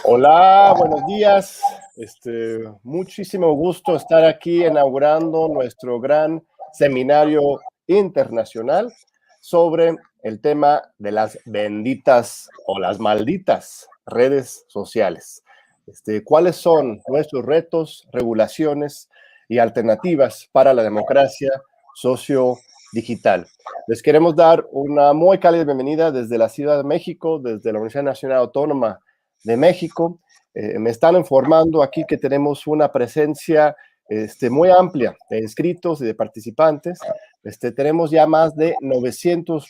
Hola, buenos días. Muchísimo gusto estar aquí inaugurando nuestro gran seminario internacional sobre el tema de las benditas o las malditas redes sociales. ¿Cuáles son nuestros retos, regulaciones y alternativas para la democracia sociodigital? Les queremos dar una muy cálida bienvenida desde la Ciudad de México, desde la Universidad Nacional Autónoma de México. Me están informando aquí que tenemos una presencia muy amplia de inscritos y de participantes. Tenemos ya más de 900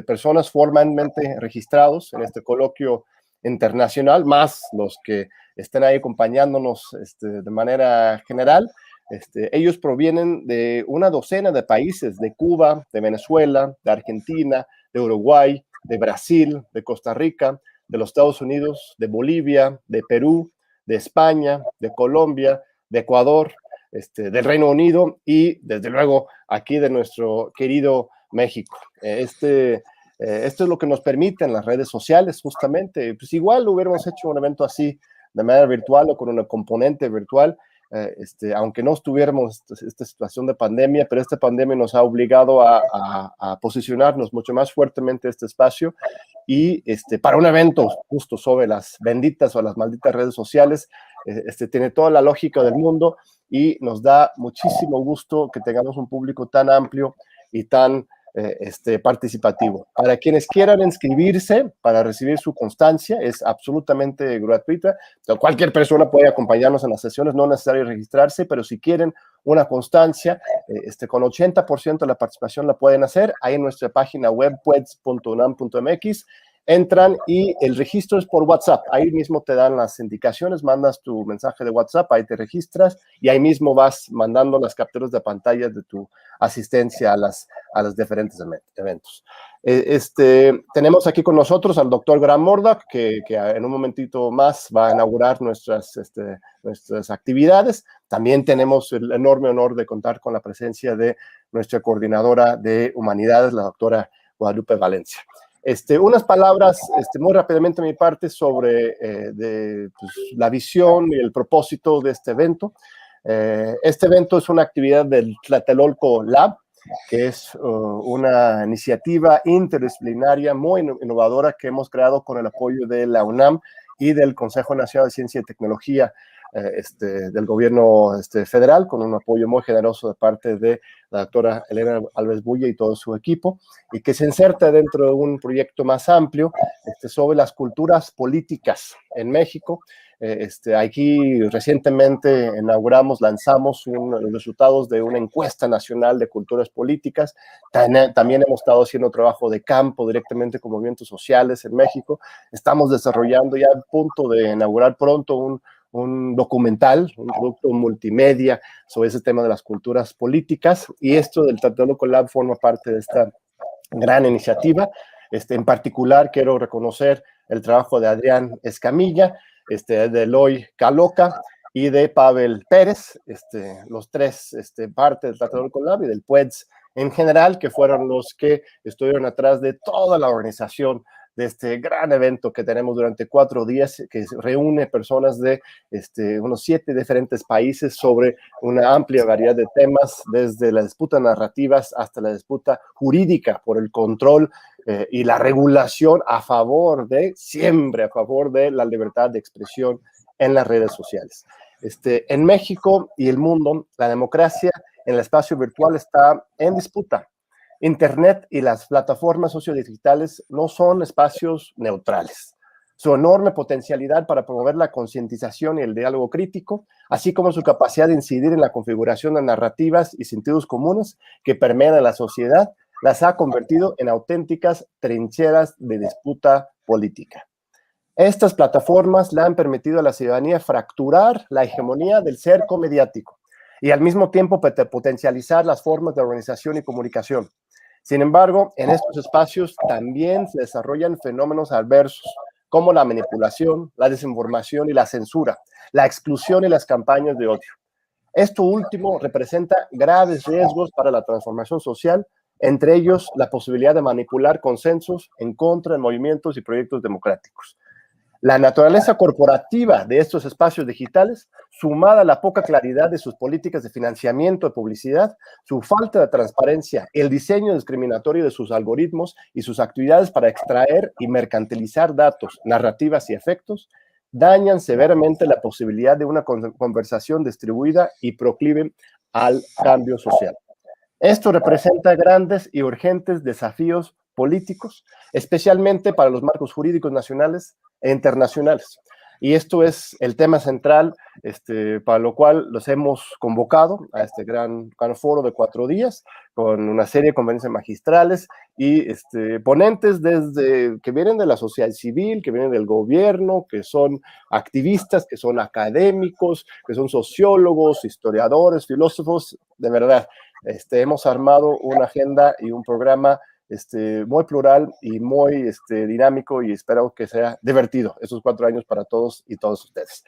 personas formalmente registrados en este coloquio internacional, más los que estén ahí acompañándonos de manera general. Ellos provienen de una docena de países, de Cuba, de Venezuela, de Argentina, de Uruguay, de Brasil, de Costa Rica, de los Estados Unidos, de Bolivia, de Perú, de España, de Colombia, de Ecuador, del Reino Unido y, desde luego, aquí de nuestro querido México. Esto es lo que nos permiten las redes sociales, justamente. Pues igual hubiéramos hecho un evento así de manera virtual o con una componente virtual, aunque no estuviéramos en esta situación de pandemia, pero esta pandemia nos ha obligado a posicionarnos mucho más fuertemente en este espacio. Y para un evento justo sobre las benditas o las malditas redes sociales, tiene toda la lógica del mundo y nos da muchísimo gusto que tengamos un público tan amplio y tan participativo. Para quienes quieran inscribirse para recibir su constancia, es absolutamente gratuita. O sea, cualquier persona puede acompañarnos en las sesiones, no es necesario registrarse, pero si quieren una constancia, con 80% de la participación la pueden hacer ahí en nuestra página web, puedes.unam.mx. Entran y el registro es por WhatsApp. Ahí mismo te dan las indicaciones, mandas tu mensaje de WhatsApp, ahí te registras y ahí mismo vas mandando las capturas de pantalla de tu asistencia a los diferentes eventos. Tenemos aquí con nosotros al doctor Graham Murdock, que en un momentito más va a inaugurar nuestras actividades. También tenemos el enorme honor de contar con la presencia de nuestra coordinadora de Humanidades, la doctora Guadalupe Valencia. Unas palabras muy rápidamente de mi parte sobre pues, la visión y el propósito de este evento. Este evento es una actividad del Tlatelolco Lab, que es una iniciativa interdisciplinaria muy innovadora que hemos creado con el apoyo de la UNAM y del Consejo Nacional de Ciencia y Tecnología del gobierno federal, con un apoyo muy generoso de parte de la doctora Elena Alves Bulla y todo su equipo, y que se inserta dentro de un proyecto más amplio sobre las culturas políticas en México. Aquí recientemente lanzamos los resultados de una encuesta nacional de culturas políticas. También hemos estado haciendo trabajo de campo directamente con movimientos sociales en México. Estamos desarrollando ya a punto de inaugurar pronto un documental, un producto multimedia sobre ese tema de las culturas políticas, y esto del Tlatelolco Lab forma parte de esta gran iniciativa. En particular quiero reconocer el trabajo de Adrián Escamilla, de Eloy Caloca y de Pavel Pérez, los tres parte del Tlatelolco Lab y del PUEDS en general, que fueron los que estuvieron atrás de toda la organización de este gran evento que tenemos durante 4 días, que reúne personas de unos 7 diferentes países sobre una amplia variedad de temas, desde las disputas narrativas hasta la disputa jurídica por el control y la regulación siempre a favor de la libertad de expresión en las redes sociales. En México y el mundo, la democracia en el espacio virtual está en disputa. Internet y las plataformas sociodigitales no son espacios neutrales. Su enorme potencialidad para promover la concientización y el diálogo crítico, así como su capacidad de incidir en la configuración de narrativas y sentidos comunes que permean a la sociedad, las ha convertido en auténticas trincheras de disputa política. Estas plataformas le han permitido a la ciudadanía fracturar la hegemonía del cerco mediático y al mismo tiempo potencializar las formas de organización y comunicación. Sin embargo, en estos espacios también se desarrollan fenómenos adversos, como la manipulación, la desinformación y la censura, la exclusión y las campañas de odio. Esto último representa graves riesgos para la transformación social, entre ellos la posibilidad de manipular consensos en contra de movimientos y proyectos democráticos. La naturaleza corporativa de estos espacios digitales, sumada a la poca claridad de sus políticas de financiamiento de publicidad, su falta de transparencia, el diseño discriminatorio de sus algoritmos y sus actividades para extraer y mercantilizar datos, narrativas y efectos, dañan severamente la posibilidad de una conversación distribuida y proclive al cambio social. Esto representa grandes y urgentes desafíos políticos, especialmente para los marcos jurídicos nacionales e internacionales. Y esto es el tema central para lo cual los hemos convocado a este gran foro de 4 días, con una serie de conferencias magistrales y ponentes que vienen de la sociedad civil, que vienen del gobierno, que son activistas, que son académicos, que son sociólogos, historiadores, filósofos. De verdad, hemos armado una agenda y un programa muy plural y muy dinámico, y espero que sea divertido estos 4 años para todos y todas ustedes.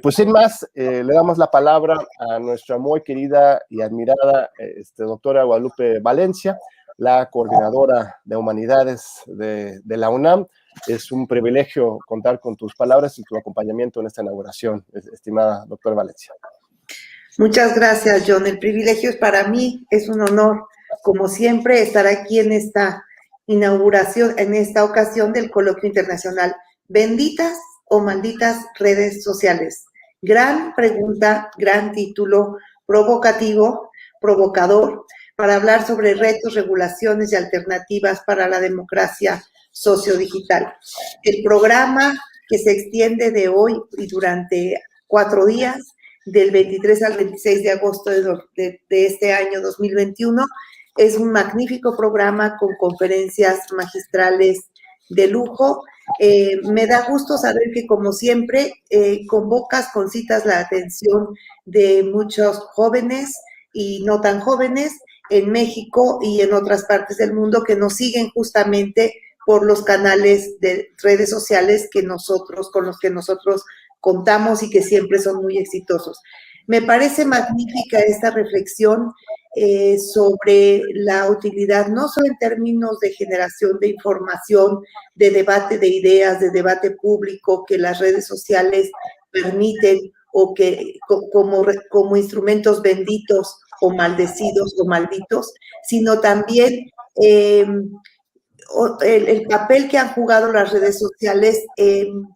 Pues sin más, le damos la palabra a nuestra muy querida y admirada doctora Guadalupe Valencia, la coordinadora de Humanidades de la UNAM. Es un privilegio contar con tus palabras y tu acompañamiento en esta inauguración, estimada doctora Valencia. Muchas gracias, John. El privilegio es para mí, es un honor, como siempre, estar aquí en esta inauguración, en esta ocasión del Coloquio Internacional Benditas o Malditas redes sociales. Gran pregunta, gran título, provocativo, provocador, para hablar sobre retos, regulaciones y alternativas para la democracia sociodigital. El programa que se extiende de hoy y durante 4 días, del 23 al 26 de agosto de este año 2021, es un magnífico programa con conferencias magistrales de lujo. Me da gusto saber que, como siempre, concitas la atención de muchos jóvenes y no tan jóvenes en México y en otras partes del mundo que nos siguen justamente por los canales de redes sociales con los que nosotros contamos y que siempre son muy exitosos. Me parece magnífica esta reflexión sobre la utilidad, no solo en términos de generación de información, de debate de ideas, de debate público que las redes sociales permiten, o que como instrumentos benditos o maldecidos o malditos, sino también el papel que han jugado las redes sociales en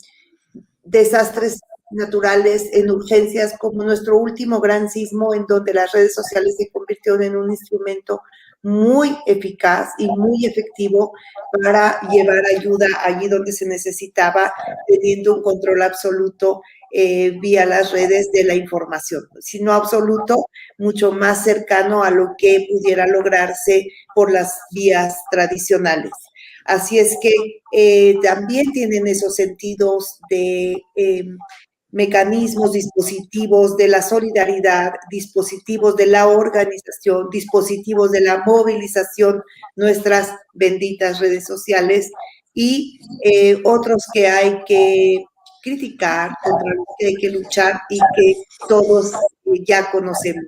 desastres naturales, en urgencias como nuestro último gran sismo, en donde las redes sociales se convirtieron en un instrumento muy eficaz y muy efectivo para llevar ayuda allí donde se necesitaba, teniendo un control absoluto vía las redes de la información, si no absoluto, mucho más cercano a lo que pudiera lograrse por las vías tradicionales. Así es que también tienen esos sentidos de mecanismos, dispositivos de la solidaridad, dispositivos de la organización, dispositivos de la movilización, nuestras benditas redes sociales, y otros que hay que criticar, contra los que hay que luchar y que todos ya conocemos.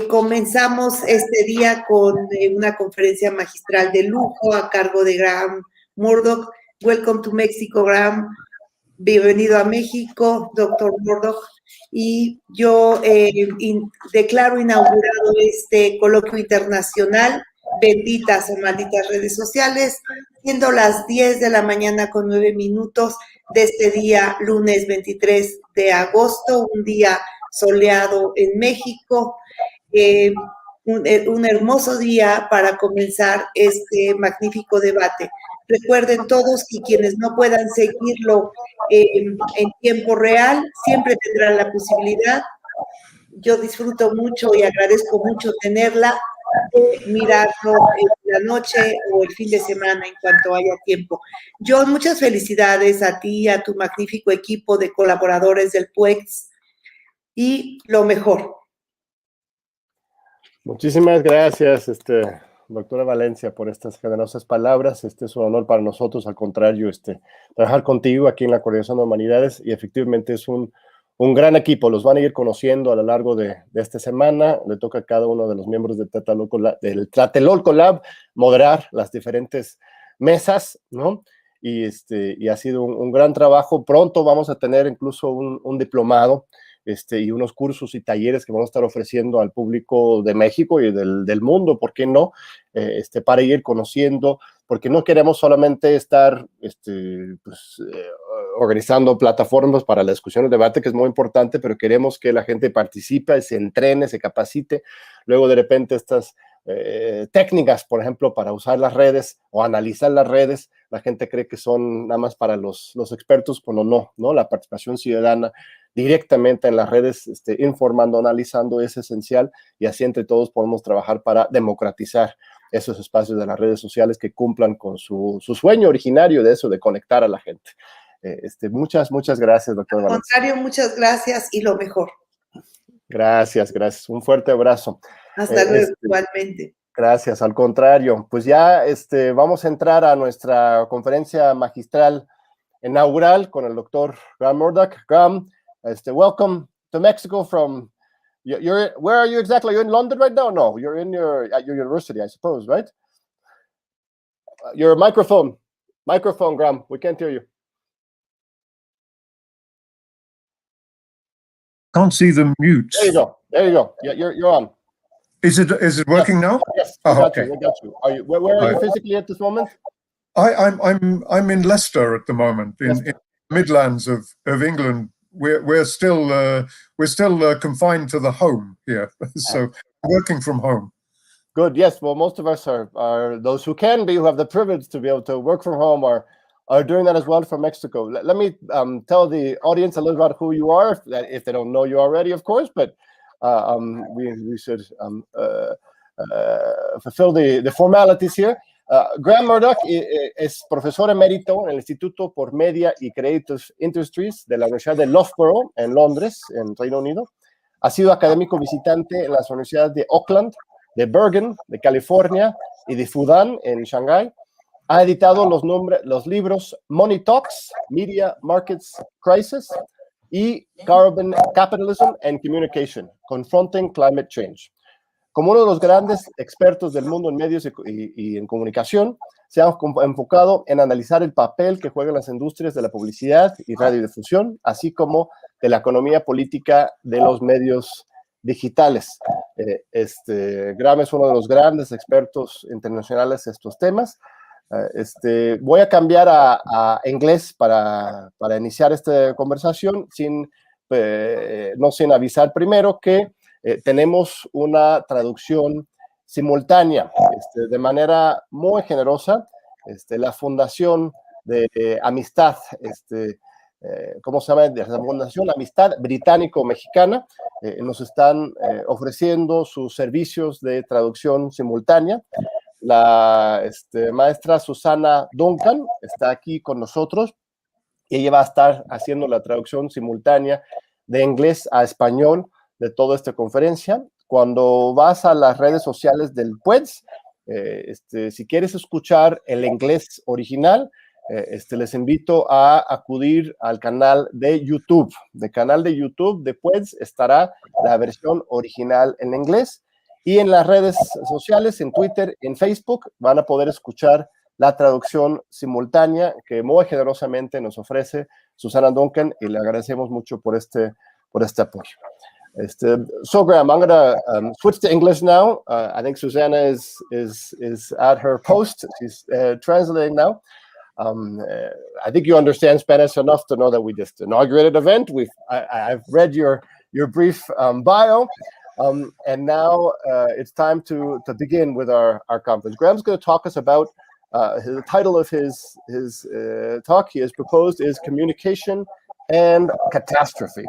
Comenzamos este día con una conferencia magistral de lujo a cargo de Graham Murdock. Welcome to Mexico, Graham. Bienvenido a México, doctor Murdock. Y yo declaro inaugurado este coloquio internacional, Benditas o Malditas redes sociales, siendo las 10 de la mañana con 9 minutos de este día, lunes 23 de agosto, un día soleado en México. Un hermoso día para comenzar este magnífico debate. Recuerden todos que quienes no puedan seguirlo en tiempo real, siempre tendrán la posibilidad. Yo disfruto mucho y agradezco mucho tenerla, de mirarlo en la noche o el fin de semana en cuanto haya tiempo. John, muchas felicidades a ti y a tu magnífico equipo de colaboradores del PUEX, y lo mejor. Muchísimas gracias, doctora Valencia, por estas generosas palabras. Es un honor para nosotros, al contrario, trabajar contigo aquí en la Coordinación de Humanidades, y efectivamente es un gran equipo. Los van a ir conociendo a lo largo de esta semana. Le toca a cada uno de los miembros del Tlatelolco Lab moderar las diferentes mesas, ¿no? y ha sido un gran trabajo. Pronto vamos a tener incluso un diplomado y unos cursos y talleres que vamos a estar ofreciendo al público de México y del mundo, ¿por qué no? Para ir conociendo, porque no queremos solamente estar organizando plataformas para la discusión y debate, que es muy importante, pero queremos que la gente participe, se entrene, se capacite. Luego, de repente, estas técnicas, por ejemplo, para usar las redes o analizar las redes, la gente cree que son nada más para los expertos, cuando no, la participación ciudadana directamente en las redes, informando, analizando, es esencial, y así entre todos podemos trabajar para democratizar esos espacios de las redes sociales que cumplan con su sueño originario de eso, de conectar a la gente. Muchas gracias, doctor Valencia. Al contrario, muchas gracias y lo mejor. Gracias. Un fuerte abrazo. Hasta luego, igualmente. Gracias, al contrario. Pues ya vamos a entrar a nuestra conferencia magistral inaugural con el doctor Graham Murdock. Graham, welcome to Mexico from, where are you exactly? You're in London right now? No, you're at your university, I suppose, right? Your microphone, Graham, we can't hear you. Can't see the mute. There you go. Yeah, you're on. Is it working now? Yes. We got you. Where are you physically at this moment? I'm in Leicester at the moment, in the Midlands of England. We're still confined to the home here, so working from home. Good. Yes. Well, most of us are those who can be, who have the privilege to be able to work from home, are doing that as well from Mexico. Let me tell the audience a little about who you are, if they don't know you already, of course, but we should fulfill the formalities here. Graham Murdock es profesor emérito en el Instituto por Media y Creative Industries de la Universidad de Loughborough, en Londres, en Reino Unido. Ha sido académico visitante en las universidades de Auckland, de Bergen, de California, y de Fudan, en Shanghái. Ha editado los libros Money Talks, Media Markets Crisis, y Carbon Capitalism and Communication, Confronting Climate Change. Como uno de los grandes expertos del mundo en medios y en comunicación, se ha enfocado en analizar el papel que juegan las industrias de la publicidad y radiodifusión, así como de la economía política de los medios digitales. Graham es uno de los grandes expertos internacionales en estos temas. Voy a cambiar a inglés para iniciar esta conversación, no sin avisar primero que tenemos una traducción simultánea de manera muy generosa. La Fundación de Amistad, ¿cómo se llama? La Fundación Amistad Británico-Mexicana nos están ofreciendo sus servicios de traducción simultánea. La maestra Susana Duncan está aquí con nosotros y ella va a estar haciendo la traducción simultánea de inglés a español de toda esta conferencia. Cuando vas a las redes sociales del puedes, si quieres escuchar el inglés original, les invito a acudir al canal de YouTube. Del canal de YouTube de puedes estará la versión original en inglés. Y en las redes sociales, en Twitter, en Facebook, van a poder escuchar la traducción simultánea que muy generosamente nos ofrece Susana Duncan, y le agradecemos mucho por este apoyo. So Graham, I'm going to switch to English now. I think Susana is at her post. She's translating now. I think you understand Spanish enough to know that we just inaugurated an event. I've read your brief bio. And now it's time to begin with our conference. Graham's going to talk us about the title of his talk he has proposed is Communication and Catastrophe.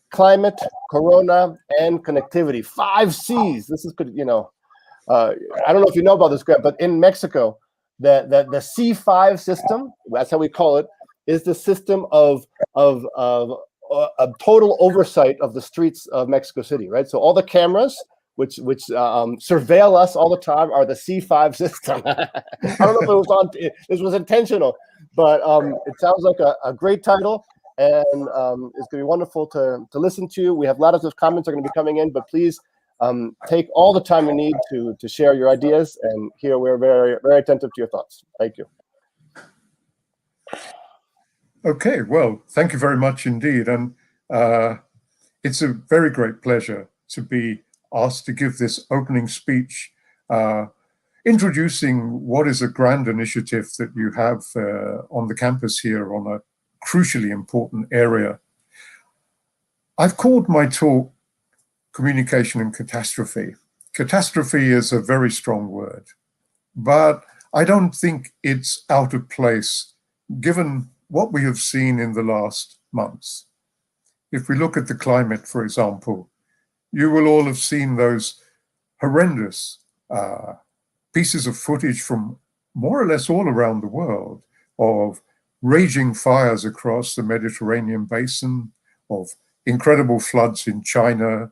Climate, Corona, and Connectivity. 5 C's. This is good, I don't know if you know about this, Graham, but in Mexico, the C5 system, that's how we call it, is the system of a total oversight of the streets of Mexico City, right? So all the cameras which surveil us all the time are the C5 system. I don't know if this was intentional, but it sounds like a great title, and it's going to be wonderful to listen to. We have a lot of those comments are going to be coming in, but please take all the time you need to share your ideas, and here we're very, very attentive to your thoughts. Thank you. Okay, well, thank you very much indeed. And it's a very great pleasure to be asked to give this opening speech, introducing what is a grand initiative that you have on the campus here on a crucially important area. I've called my talk Communication and Catastrophe. Catastrophe is a very strong word, but I don't think it's out of place given what we have seen in the last months. If we look at the climate, for example, you will all have seen those horrendous pieces of footage from more or less all around the world of raging fires across the Mediterranean basin, of incredible floods in China,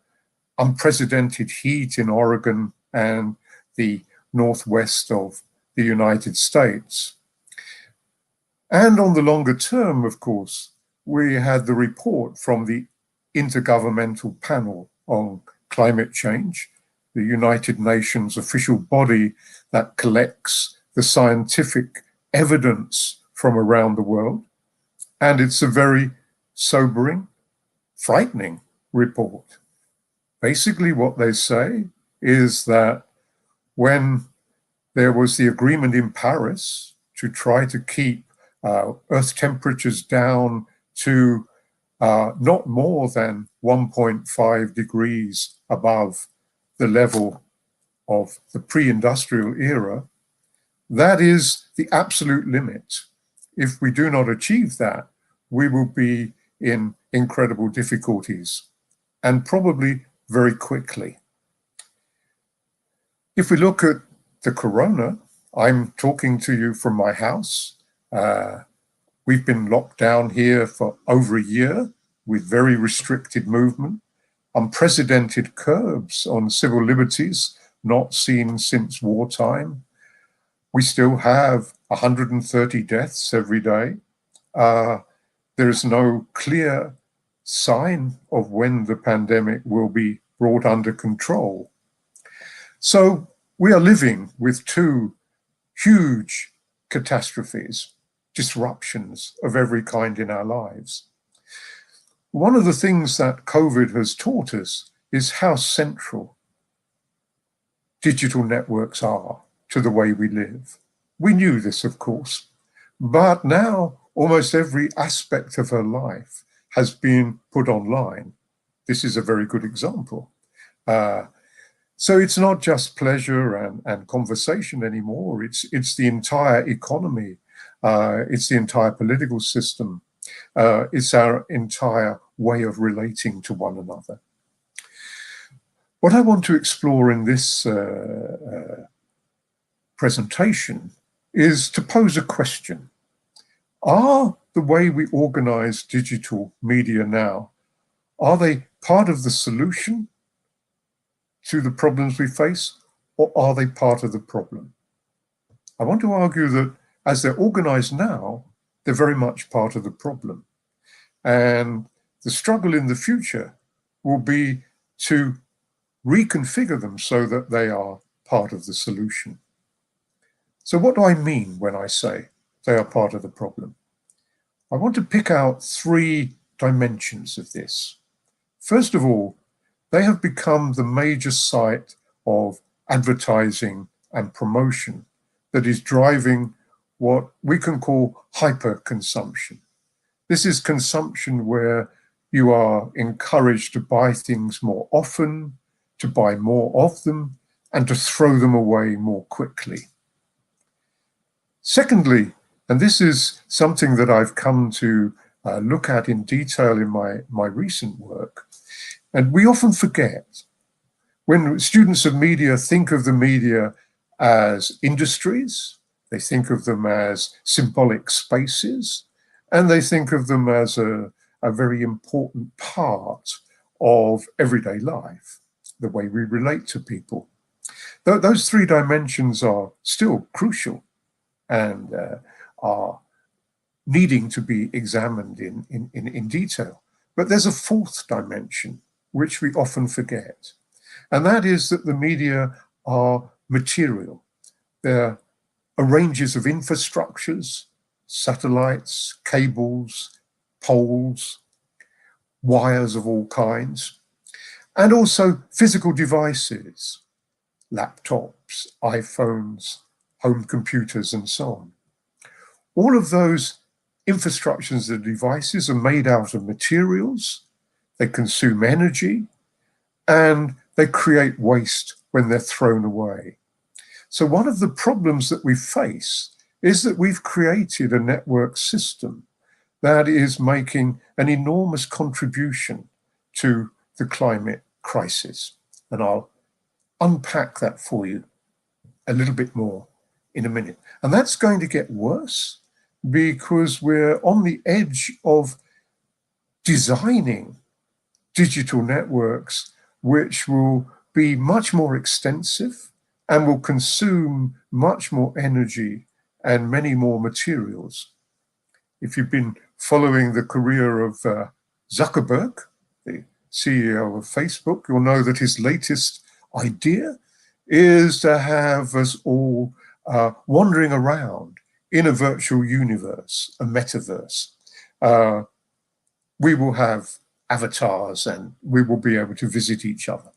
unprecedented heat in Oregon and the northwest of the United States. And on the longer term, of course, we had the report from the Intergovernmental Panel on Climate Change, the United Nations official body that collects the scientific evidence from around the world. And it's a very sobering, frightening report. Basically, what they say is that when there was the agreement in Paris to try to keep Earth temperatures down to not more than 1.5 degrees above the level of the pre-industrial era, that is the absolute limit. If we do not achieve that, we will be in incredible difficulties, and probably very quickly. If we look at the corona, I'm talking to you from my house. We've been locked down here for over a year with very restricted movement, unprecedented curbs on civil liberties not seen since wartime. We still have 130 deaths every day. There is no clear sign of when the pandemic will be brought under control. So we are living with two huge catastrophes, disruptions of every kind in our lives. One of the things that COVID has taught us is how central digital networks are to the way we live. We knew this, of course, but now almost every aspect of her life has been put online. This is a very good example. So it's not just pleasure and conversation anymore. It's the entire economy. It's the entire political system. It's our entire way of relating to one another. What I want to explore in this presentation is to pose a question. Are the way we organize digital media now, are they part of the solution to the problems we face, or are they part of the problem? I want to argue that as they're organized now, they're very much part of the problem. And the struggle in the future will be to reconfigure them so that they are part of the solution. So what do I mean when I say they are part of the problem? I want to pick out three dimensions of this. First of all, they have become the major site of advertising and promotion that is driving what we can call hyper-consumption. This is consumption where you are encouraged to buy things more often, to buy more of them, and to throw them away more quickly. Secondly, and this is something that I've come to look at in detail in my recent work, and we often forget. When students of media think of the media as industries, they think of them as symbolic spaces, and they think of them as a very important part of everyday life, the way we relate to people. Those three dimensions are still crucial and are needing to be examined in detail. But there's a fourth dimension, which we often forget. And that is that the media are material. They're ranges of infrastructures, satellites, cables, poles, wires of all kinds, and also physical devices, laptops, iPhones, home computers, and so on. All of those infrastructures and devices are made out of materials, they consume energy, and they create waste when they're thrown away. So one of the problems that we face is that we've created a network system that is making an enormous contribution to the climate crisis. And I'll unpack that for you a little bit more in a minute. And that's going to get worse because we're on the edge of designing digital networks which will be much more extensive and will consume much more energy and many more materials. If you've been following the career of Zuckerberg, the CEO of Facebook, you'll know that his latest idea is to have us all wandering around in a virtual universe, a metaverse. We will have avatars and we will be able to visit each other.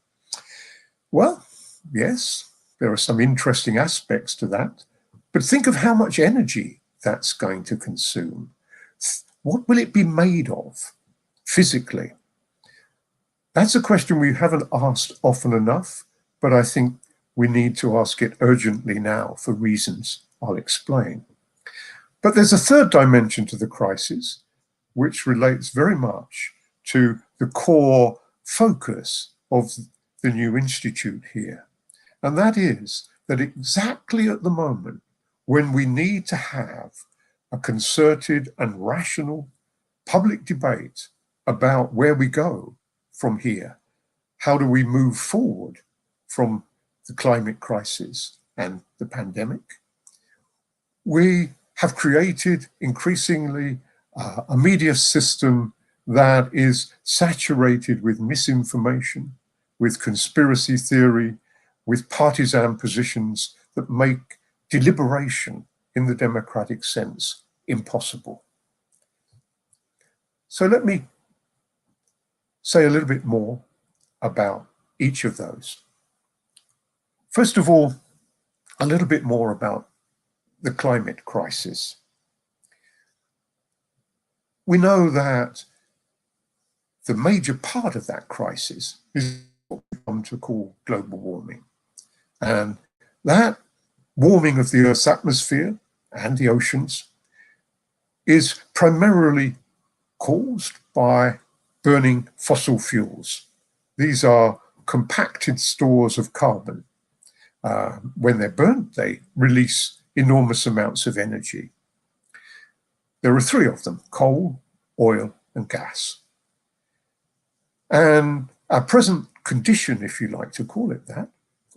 Well, yes, there are some interesting aspects to that, but think of how much energy that's going to consume. What will it be made of physically? That's a question we haven't asked often enough, but I think we need to ask it urgently now for reasons I'll explain. But there's a third dimension to the crisis, which relates very much to the core focus of the new institute here. And that is that exactly at the moment when we need to have a concerted and rational public debate about where we go from here, how do we move forward from the climate crisis and the pandemic, we have created increasingly a media system that is saturated with misinformation, with conspiracy theory, with partisan positions that make deliberation in the democratic sense impossible. So let me say a little bit more about each of those. First of all, a little bit more about the climate crisis. We know that the major part of that crisis is what we come to call global warming. And that warming of the Earth's atmosphere and the oceans is primarily caused by burning fossil fuels. These are compacted stores of carbon. When they're burnt, they release enormous amounts of energy. There are three of them: coal, oil, and gas. And our present condition, if you like to call it that,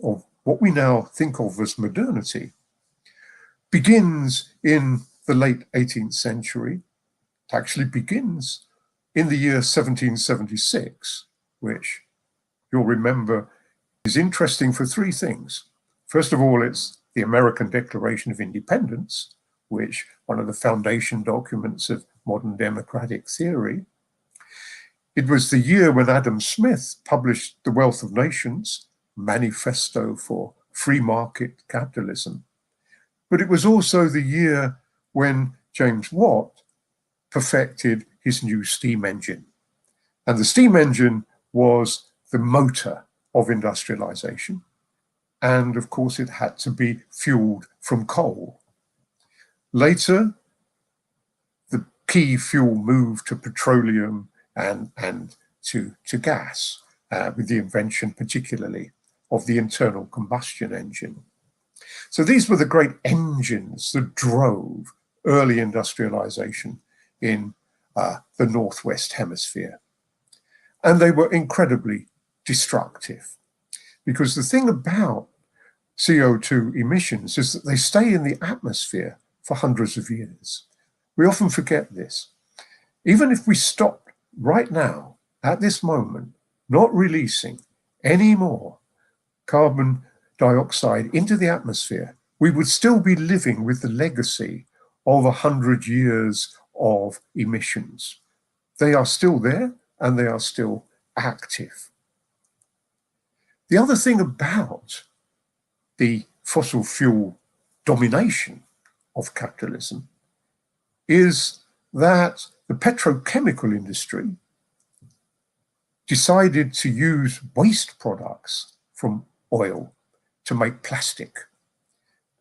of what we now think of as modernity, begins in the late 18th century. It actually begins in the year 1776, which you'll remember is interesting for three things. First of all, it's the American Declaration of Independence, which one of the foundation documents of modern democratic theory. It was the year when Adam Smith published The Wealth of Nations, manifesto for free market capitalism. But it was also the year when James Watt perfected his new steam engine. And the steam engine was the motor of industrialization. And of course, it had to be fueled from coal. Later, the key fuel moved to petroleum and to gas, with the invention particularly of the internal combustion engine. So these were the great engines that drove early industrialization in the Northwest Hemisphere. And they were incredibly destructive, because the thing about CO2 emissions is that they stay in the atmosphere for hundreds of years. We often forget this. Even if we stopped right now, at this moment, not releasing any more carbon dioxide into the atmosphere, we would still be living with the legacy of 100 years of emissions. They are still there and they are still active. The other thing about the fossil fuel domination of capitalism is that the petrochemical industry decided to use waste products from oil to make plastic.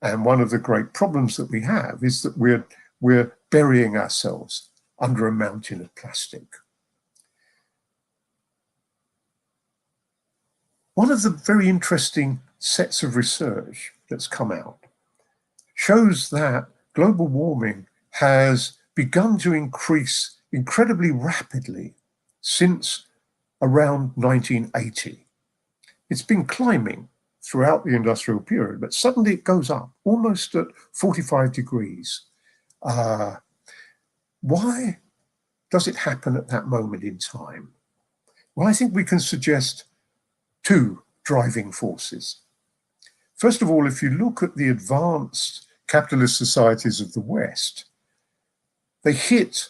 And one of the great problems that we have is that we're burying ourselves under a mountain of plastic. One of the very interesting sets of research that's come out shows that global warming has begun to increase incredibly rapidly since around 1980. It's been climbing throughout the industrial period, but suddenly it goes up almost at 45 degrees. Why does it happen at that moment in time? Well, I think we can suggest two driving forces. First of all, if you look at the advanced capitalist societies of the West, they hit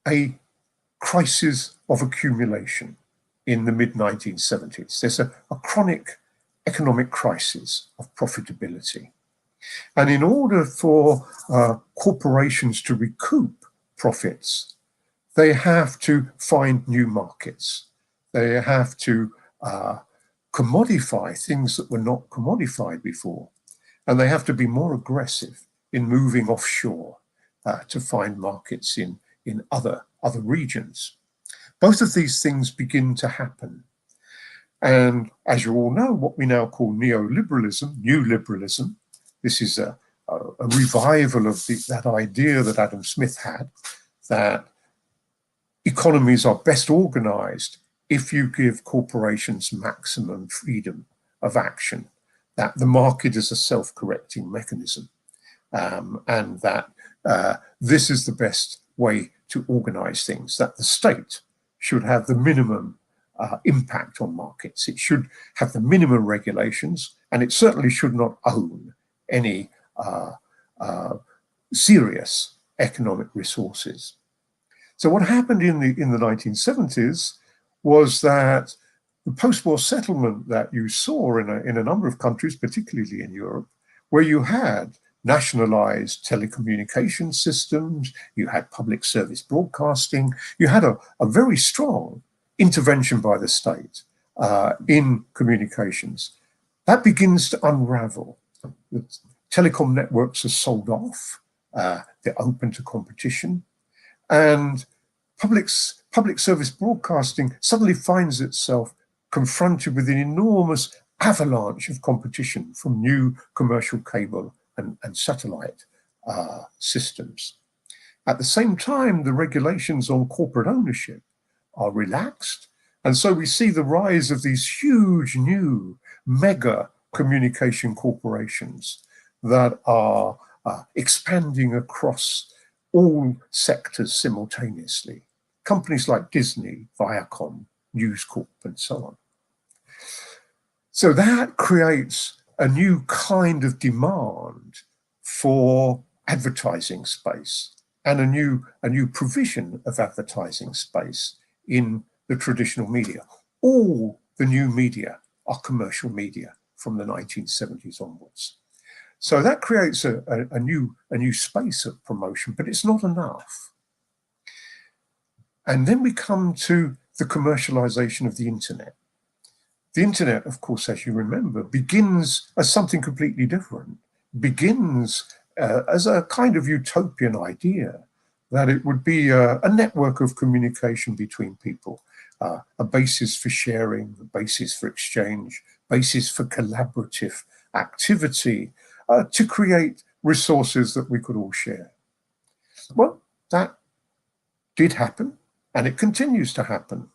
a crisis of accumulation in the mid-1970s. There's a chronic economic crisis of profitability. And in order for corporations to recoup profits, they have to find new markets. They have to commodify things that were not commodified before. And they have to be more aggressive in moving offshore to find markets in other regions. Both of these things begin to happen. And as you all know, what we now call neoliberalism, new liberalism, this is a revival of that idea that Adam Smith had, that economies are best organized if you give corporations maximum freedom of action, that the market is a self-correcting mechanism, and that this is the best way to organize things, that the state should have the minimum impact on markets. It should have the minimum regulations, and it certainly should not own any serious economic resources. So what happened in the 1970s was that the post-war settlement that you saw in a number of countries, particularly in Europe, where you had nationalized telecommunication systems, you had public service broadcasting, you had a very strong intervention by the state in communications. That begins to unravel. The telecom networks are sold off, they're open to competition, and public service broadcasting suddenly finds itself confronted with an enormous avalanche of competition from new commercial cable and satellite systems. At the same time, the regulations on corporate ownership are relaxed. And so we see the rise of these huge new mega communication corporations that are expanding across all sectors simultaneously. Companies like Disney, Viacom, News Corp, and so on. So that creates a new kind of demand for advertising space and a new provision of advertising space in the traditional media. All the new media are commercial media from the 1970s onwards. So that creates a new space of promotion, but it's not enough. And then we come to the commercialization of the internet. The internet, of course, as you remember, begins as something completely different. Begins as a kind of utopian idea that it would be a network of communication between people, a basis for sharing, a basis for exchange, basis for collaborative activity, to create resources that we could all share. Well, that did happen, and it continues to happen.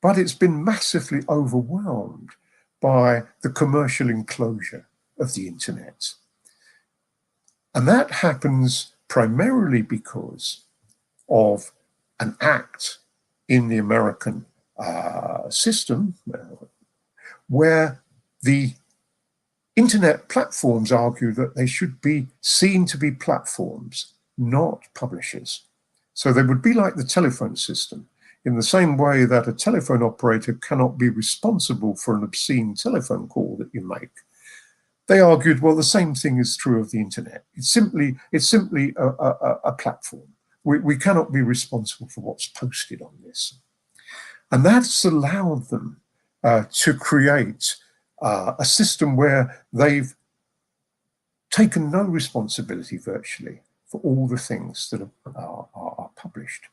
But it's been massively overwhelmed by the commercial enclosure of the internet. And that happens primarily because of an act in the American system where the Internet platforms argue that they should be seen to be platforms, not publishers. So they would be like the telephone system, in the same way that a telephone operator cannot be responsible for an obscene telephone call that you make. They argued, well, the same thing is true of the internet. It's simply a platform. We cannot be responsible for what's posted on this. And that's allowed them to create a system where they've taken no responsibility virtually for all the things that are published.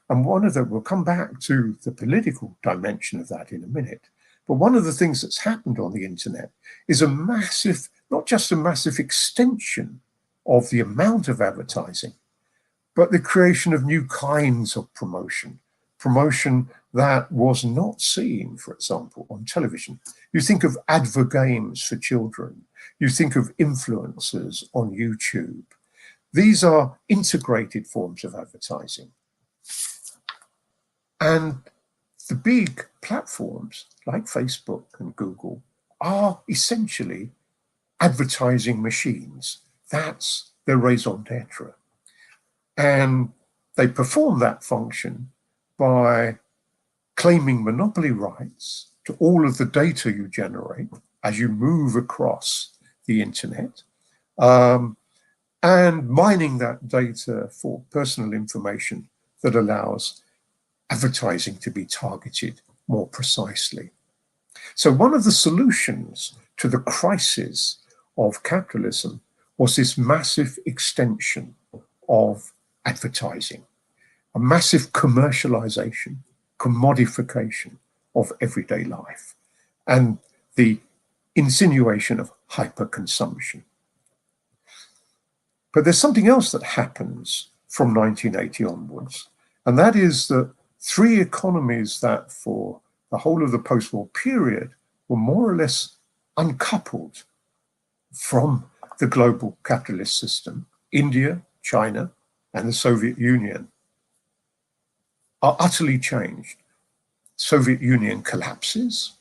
And one of them, we'll come back to the political dimension of that in a minute, but one of the things that's happened on the internet is a massive, not just a massive extension of the amount of advertising, but the creation of new kinds of promotion that was not seen, for example, on television. You think of advert games for children. You think of influencers on YouTube. These are integrated forms of advertising. And the big platforms like Facebook and Google are essentially advertising machines. That's their raison d'etre. And they perform that function by claiming monopoly rights to all of the data you generate as you move across the internet, and mining that data for personal information that allows advertising to be targeted more precisely. So one of the solutions to the crisis of capitalism was this massive extension of advertising, a massive commercialization, commodification of everyday life, and the insinuation of hyperconsumption. But there's something else that happens from 1980 onwards, and that is that three economies that for the whole of the post-war period were more or less uncoupled from the global capitalist system, India, China, and the Soviet Union, are utterly changed. Soviet Union collapses.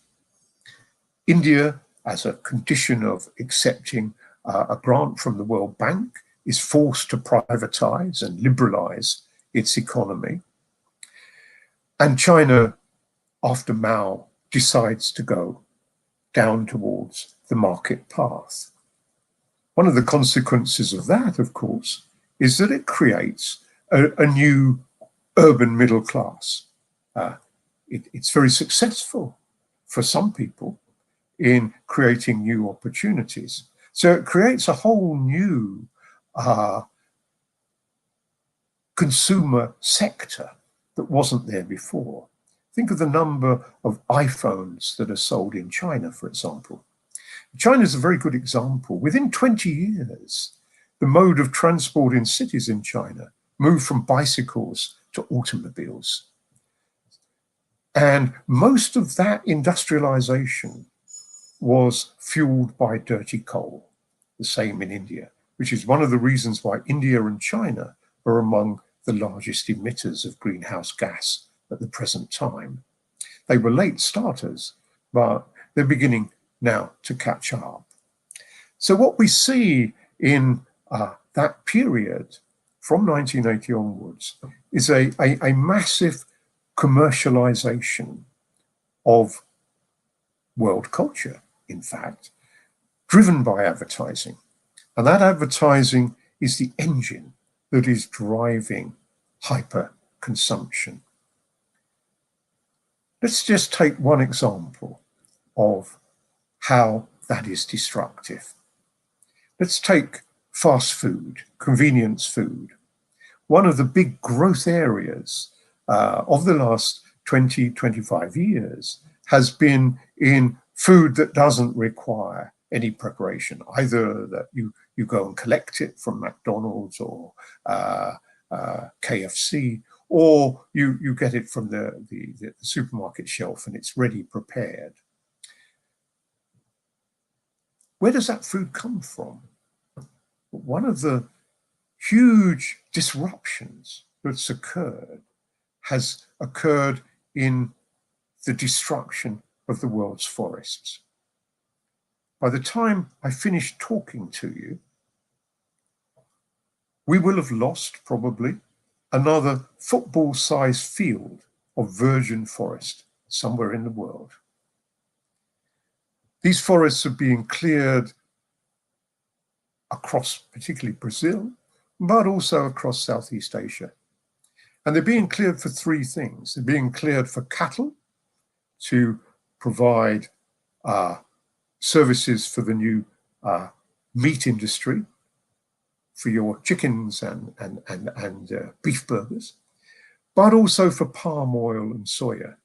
India, as a condition of accepting a grant from the World Bank, is forced to privatize and liberalize its economy. And China, after Mao, decides to go down towards the market path. One of the consequences of that, of course, is that it creates a new urban middle class. It's very successful for some people in creating new opportunities. So it creates a whole new consumer sector that wasn't there before. Think of the number of iPhones that are sold in China, for example. China is a very good example. Within 20 years, the mode of transport in cities in China moved from bicycles to automobiles. And most of that industrialization was fueled by dirty coal, the same in India, which is one of the reasons why India and China are among the largest emitters of greenhouse gas at the present time. They were late starters, but they're beginning now to catch up. So what we see in that period from 1980 onwards is a massive commercialization of world culture, in fact, driven by advertising. And that advertising is the engine that is driving hyper-consumption. Let's just take one example of how that is destructive. Let's take fast food, convenience food. One of the big growth areas of the last 20, 25 years has been in food that doesn't require any preparation, either that you go and collect it from McDonald's or KFC, or you get it from the supermarket shelf and it's ready prepared. Where does that food come from? One of the huge disruptions that's occurred has occurred in the destruction of the world's forests. by the time I finish talking to you, we will have lost probably another football-sized field of virgin forest somewhere in the world. These forests are being cleared across particularly Brazil, but also across Southeast Asia. And they're being cleared for three things. They're being cleared for cattle to provide services for the new meat industry, for your chickens and beef burgers, but also for palm oil and soya,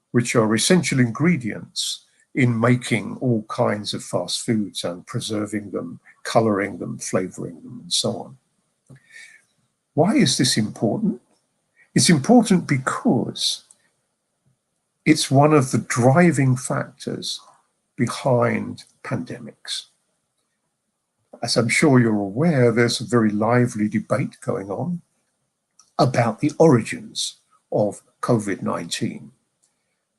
which are essential ingredients in making all kinds of fast foods and preserving them, coloring them, flavoring them, and so on. Why is this important? It's important because it's one of the driving factors behind pandemics. As I'm sure you're aware, there's a very lively debate going on about the origins of COVID-19.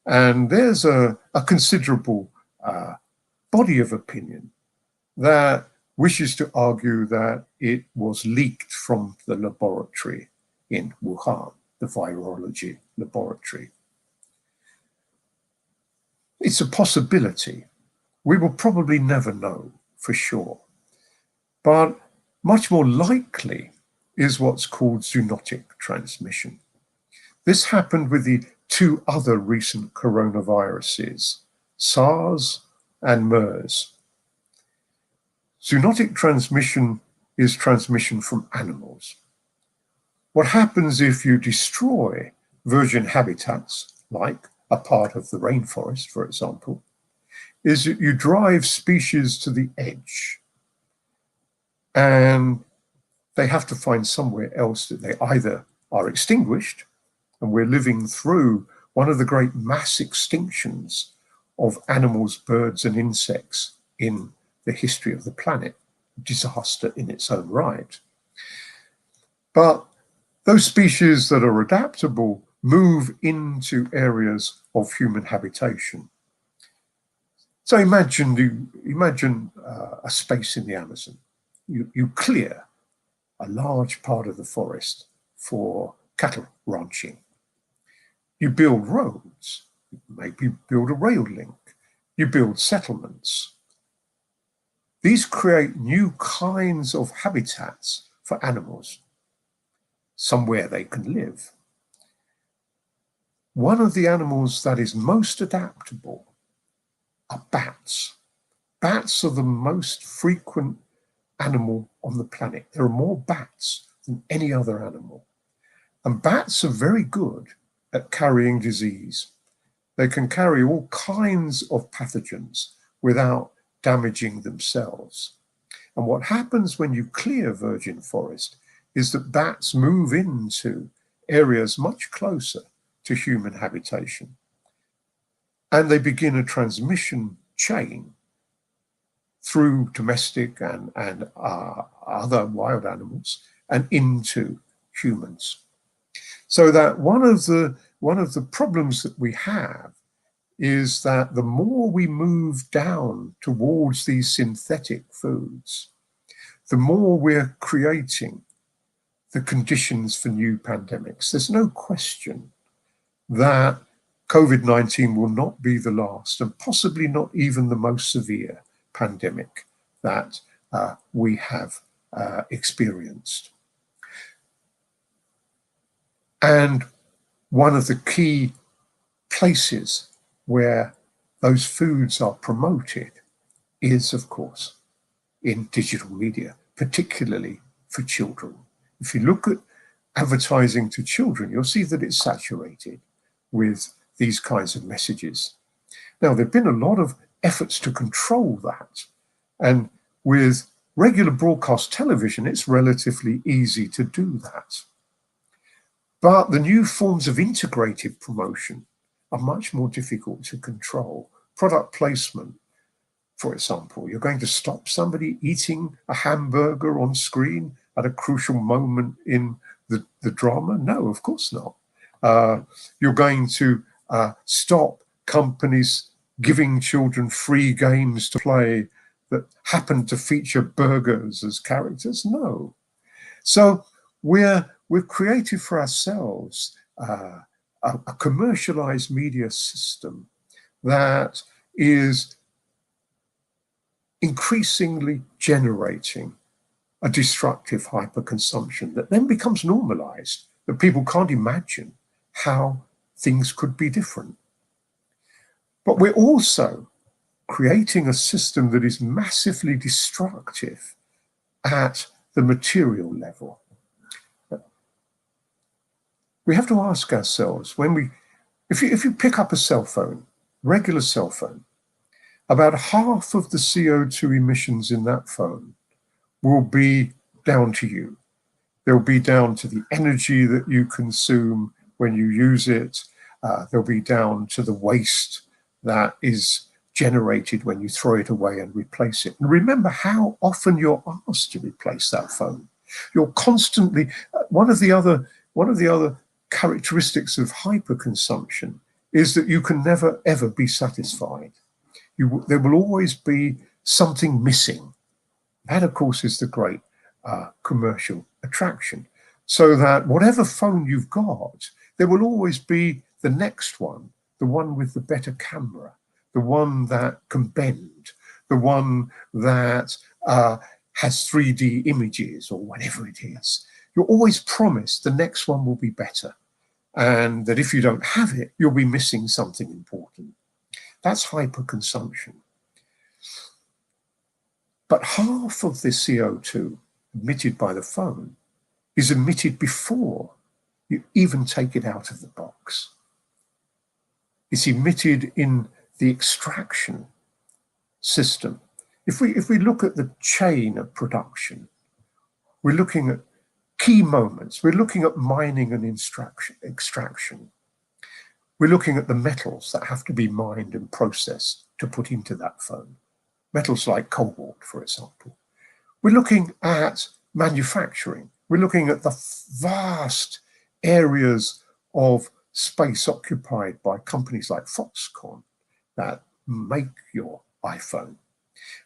And there's a considerable body of opinion that wishes to argue that it was leaked from the laboratory in Wuhan, the virology laboratory. It's a possibility. We will probably never know for sure. But much more likely is what's called zoonotic transmission. This happened with the two other recent coronaviruses, SARS and MERS. Zoonotic transmission is transmission from animals. What happens if you destroy virgin habitats, like a part of the rainforest, for example, is that you drive species to the edge. And they have to find somewhere else that they either are extinguished, and we're living through one of the great mass extinctions of animals, birds, and insects in the history of the planet, disaster in its own right. But those species that are adaptable move into areas of human habitation. So imagine a space in the Amazon. You clear a large part of the forest for cattle ranching. You build roads, maybe build a rail link. You build settlements. These create new kinds of habitats for animals, somewhere they can live. One of the animals that is most adaptable are bats. Bats are the most frequent animal on the planet. There are more bats than any other animal. And bats are very good at carrying disease. They can carry all kinds of pathogens without damaging themselves. And what happens when you clear virgin forest is that bats move into areas much closer to human habitation. And they begin a transmission chain through domestic and other wild animals and into humans. So that one of the problems that we have is that the more we move down towards these synthetic foods, the more we're creating the conditions for new pandemics. There's no question that COVID-19 will not be the last, and possibly not even the most severe pandemic that we have experienced. And one of the key places where those foods are promoted is, of course, in digital media, particularly for children. If you look at advertising to children, you'll see that it's saturated with these kinds of messages. Now, there have been a lot of efforts to control that. And with regular broadcast television, it's relatively easy to do that. But the new forms of integrated promotion are much more difficult to control. Product placement, for example, you're going to stop somebody eating a hamburger on screen at a crucial moment in the drama? No, of course not. You're going to stop companies giving children free games to play that happened to feature burgers as characters? No. So we've created for ourselves a commercialized media system that is increasingly generating a destructive hyperconsumption that then becomes normalized, that people can't imagine how things could be different. But we're also creating a system that is massively destructive at the material level. We have to ask ourselves, if you pick up a cell phone, regular cell phone, about half of the CO2 emissions in that phone will be down to you. They'll be down to the energy that you consume when you use it. They'll be down to the waste that is generated when you throw it away and replace it. And remember how often you're asked to replace that phone. You're constantly, one of the other characteristics of hyperconsumption is that you can never ever be satisfied. There will always be something missing. That, of course, is the great commercial attraction. So that whatever phone you've got, there will always be the next one, the one with the better camera, the one that can bend, the one that has 3D images or whatever it is. You're always promised the next one will be better, and that if you don't have it, you'll be missing something important. That's hyperconsumption. But half of the CO2 emitted by the phone is emitted before you even take it out of the box. It's emitted in the extraction system. If we look at the chain of production, we're looking at key moments. We're looking at mining and extraction. We're looking at the metals that have to be mined and processed to put into that phone. Metals like cobalt, for example. We're looking at manufacturing. We're looking at the vast areas of space occupied by companies like Foxconn that make your iPhone.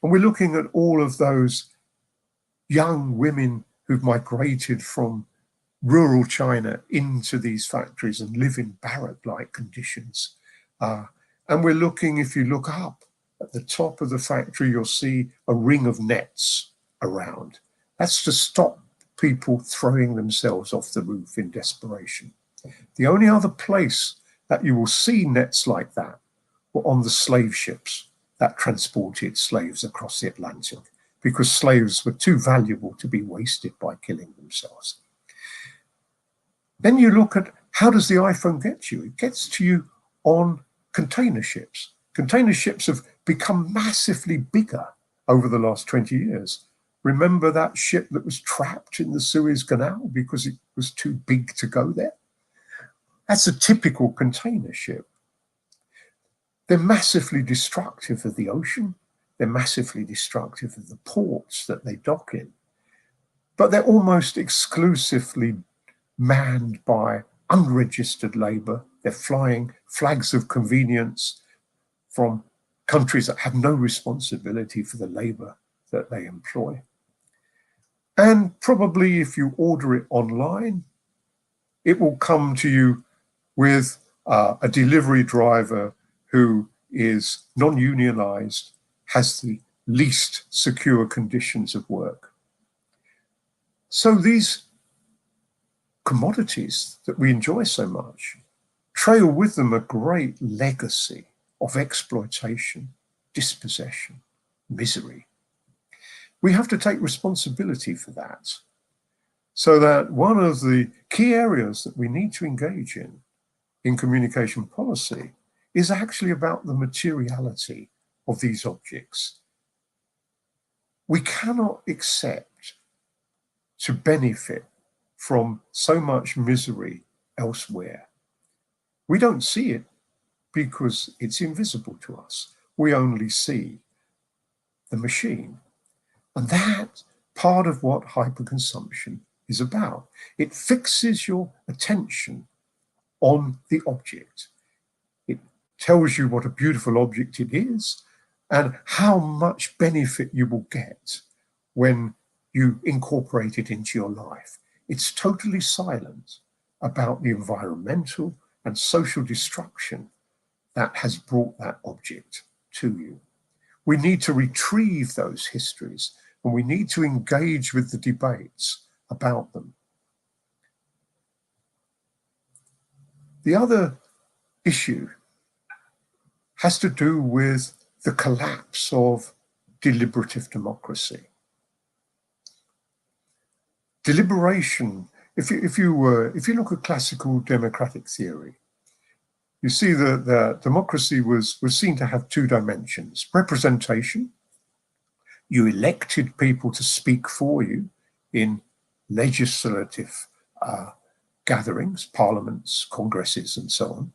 And we're looking at all of those young women who've migrated from rural China into these factories and live in barrack-like conditions. And we're looking, if you look up at the top of the factory, you'll see a ring of nets around. That's to stop people throwing themselves off the roof in desperation. The only other place that you will see nets like that were on the slave ships that transported slaves across the Atlantic, because slaves were too valuable to be wasted by killing themselves. Then you look at, how does the iPhone get to you? It gets to you on container ships. Container ships have become massively bigger over the last 20 years. Remember that ship that was trapped in the Suez Canal because it was too big to go there? That's a typical container ship. They're massively destructive of the ocean. They're massively destructive of the ports that they dock in. But they're almost exclusively manned by unregistered labor. They're flying flags of convenience from countries that have no responsibility for the labor that they employ. And probably if you order it online, it will come to you with a delivery driver who is non-unionized, has the least secure conditions of work. So these commodities that we enjoy so much trail with them a great legacy of exploitation, dispossession, misery. We have to take responsibility for that, so that one of the key areas that we need to engage in communication policy is actually about the materiality of these objects. We cannot accept to benefit from so much misery elsewhere. We don't see it because it's invisible to us. We only see the machine. And that's part of what hyperconsumption is about. It fixes your attention on the object. It tells you what a beautiful object it is, and how much benefit you will get when you incorporate it into your life. It's totally silent about the environmental and social destruction that has brought that object to you. We need to retrieve those histories, and we need to engage with the debates about them. The other issue has to do with the collapse of deliberative democracy. Deliberation, if you look at classical democratic theory, you see that democracy was seen to have two dimensions: representation. You elected people to speak for you in legislative gatherings, parliaments, congresses, and so on.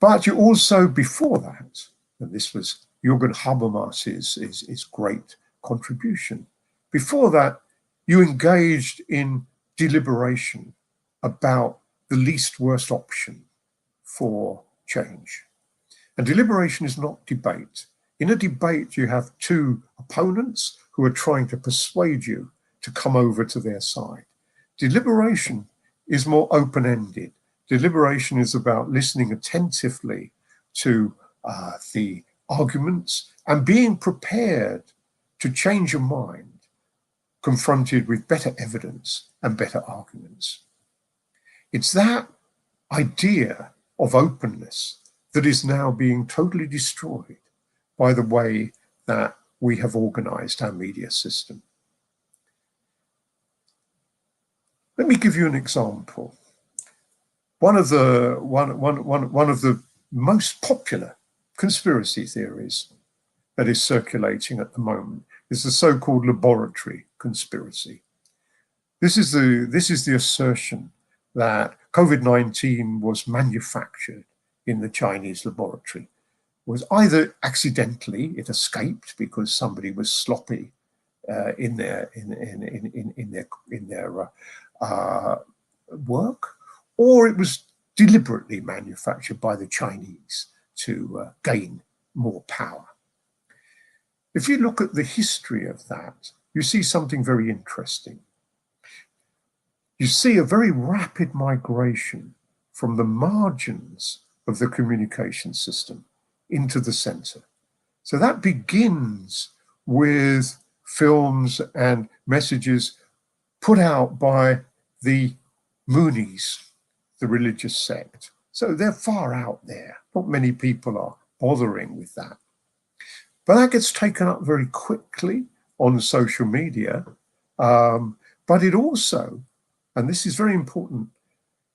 But you also, before that, and this was Jürgen Habermas's great contribution, before that, you engaged in deliberation about the least worst option for change. And deliberation is not debate. In a debate, you have two opponents who are trying to persuade you to come over to their side. Deliberation is more open-ended. Deliberation is about listening attentively to the arguments and being prepared to change your mind, confronted with better evidence and better arguments. It's that idea of openness that is now being totally destroyed by the way that we have organized our media system. Let me give you an example. One of the most popular conspiracy theories that is circulating at the moment is the so-called laboratory conspiracy. This is the assertion that COVID-19 was manufactured in the Chinese laboratory. It was either accidentally, it escaped because somebody was sloppy in their work, or it was deliberately manufactured by the Chinese to gain more power. If you look at the history of that, you see something very interesting. You see a very rapid migration from the margins of the communication system into the center. So that begins with films and messages put out by the Moonies, the religious sect. So they're far out there. Not many people are bothering with that. But that gets taken up very quickly on social media. But it also, and this is very important,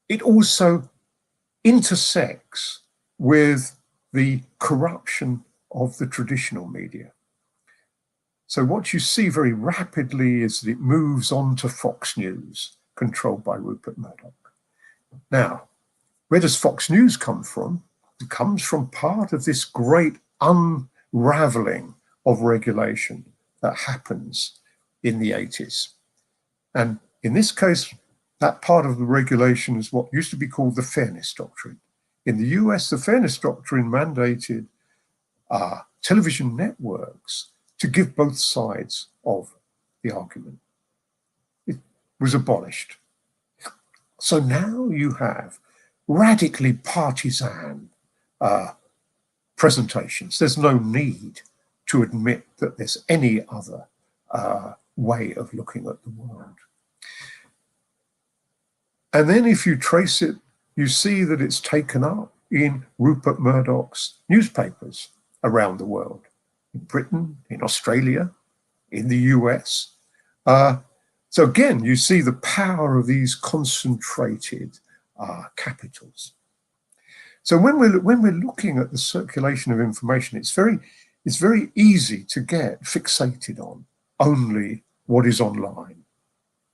it also intersects with the corruption of the traditional media. So what you see very rapidly is that it moves on to Fox News, controlled by Rupert Murdoch. Now, where does Fox News come from? It comes from part of this great unraveling of regulation that happens in the 80s. And in this case, that part of the regulation is what used to be called the Fairness Doctrine. In the US, the Fairness Doctrine mandated television networks to give both sides of the argument. It was abolished. So now you have radically partisan presentations. There's no need to admit that there's any other way of looking at the world. And then if you trace it, you see that it's taken up in Rupert Murdoch's newspapers around the world, in Britain, in Australia, in the US. So again, you see the power of these concentrated capitals. So when we're looking at the circulation of information, it's very easy to get fixated on only what is online.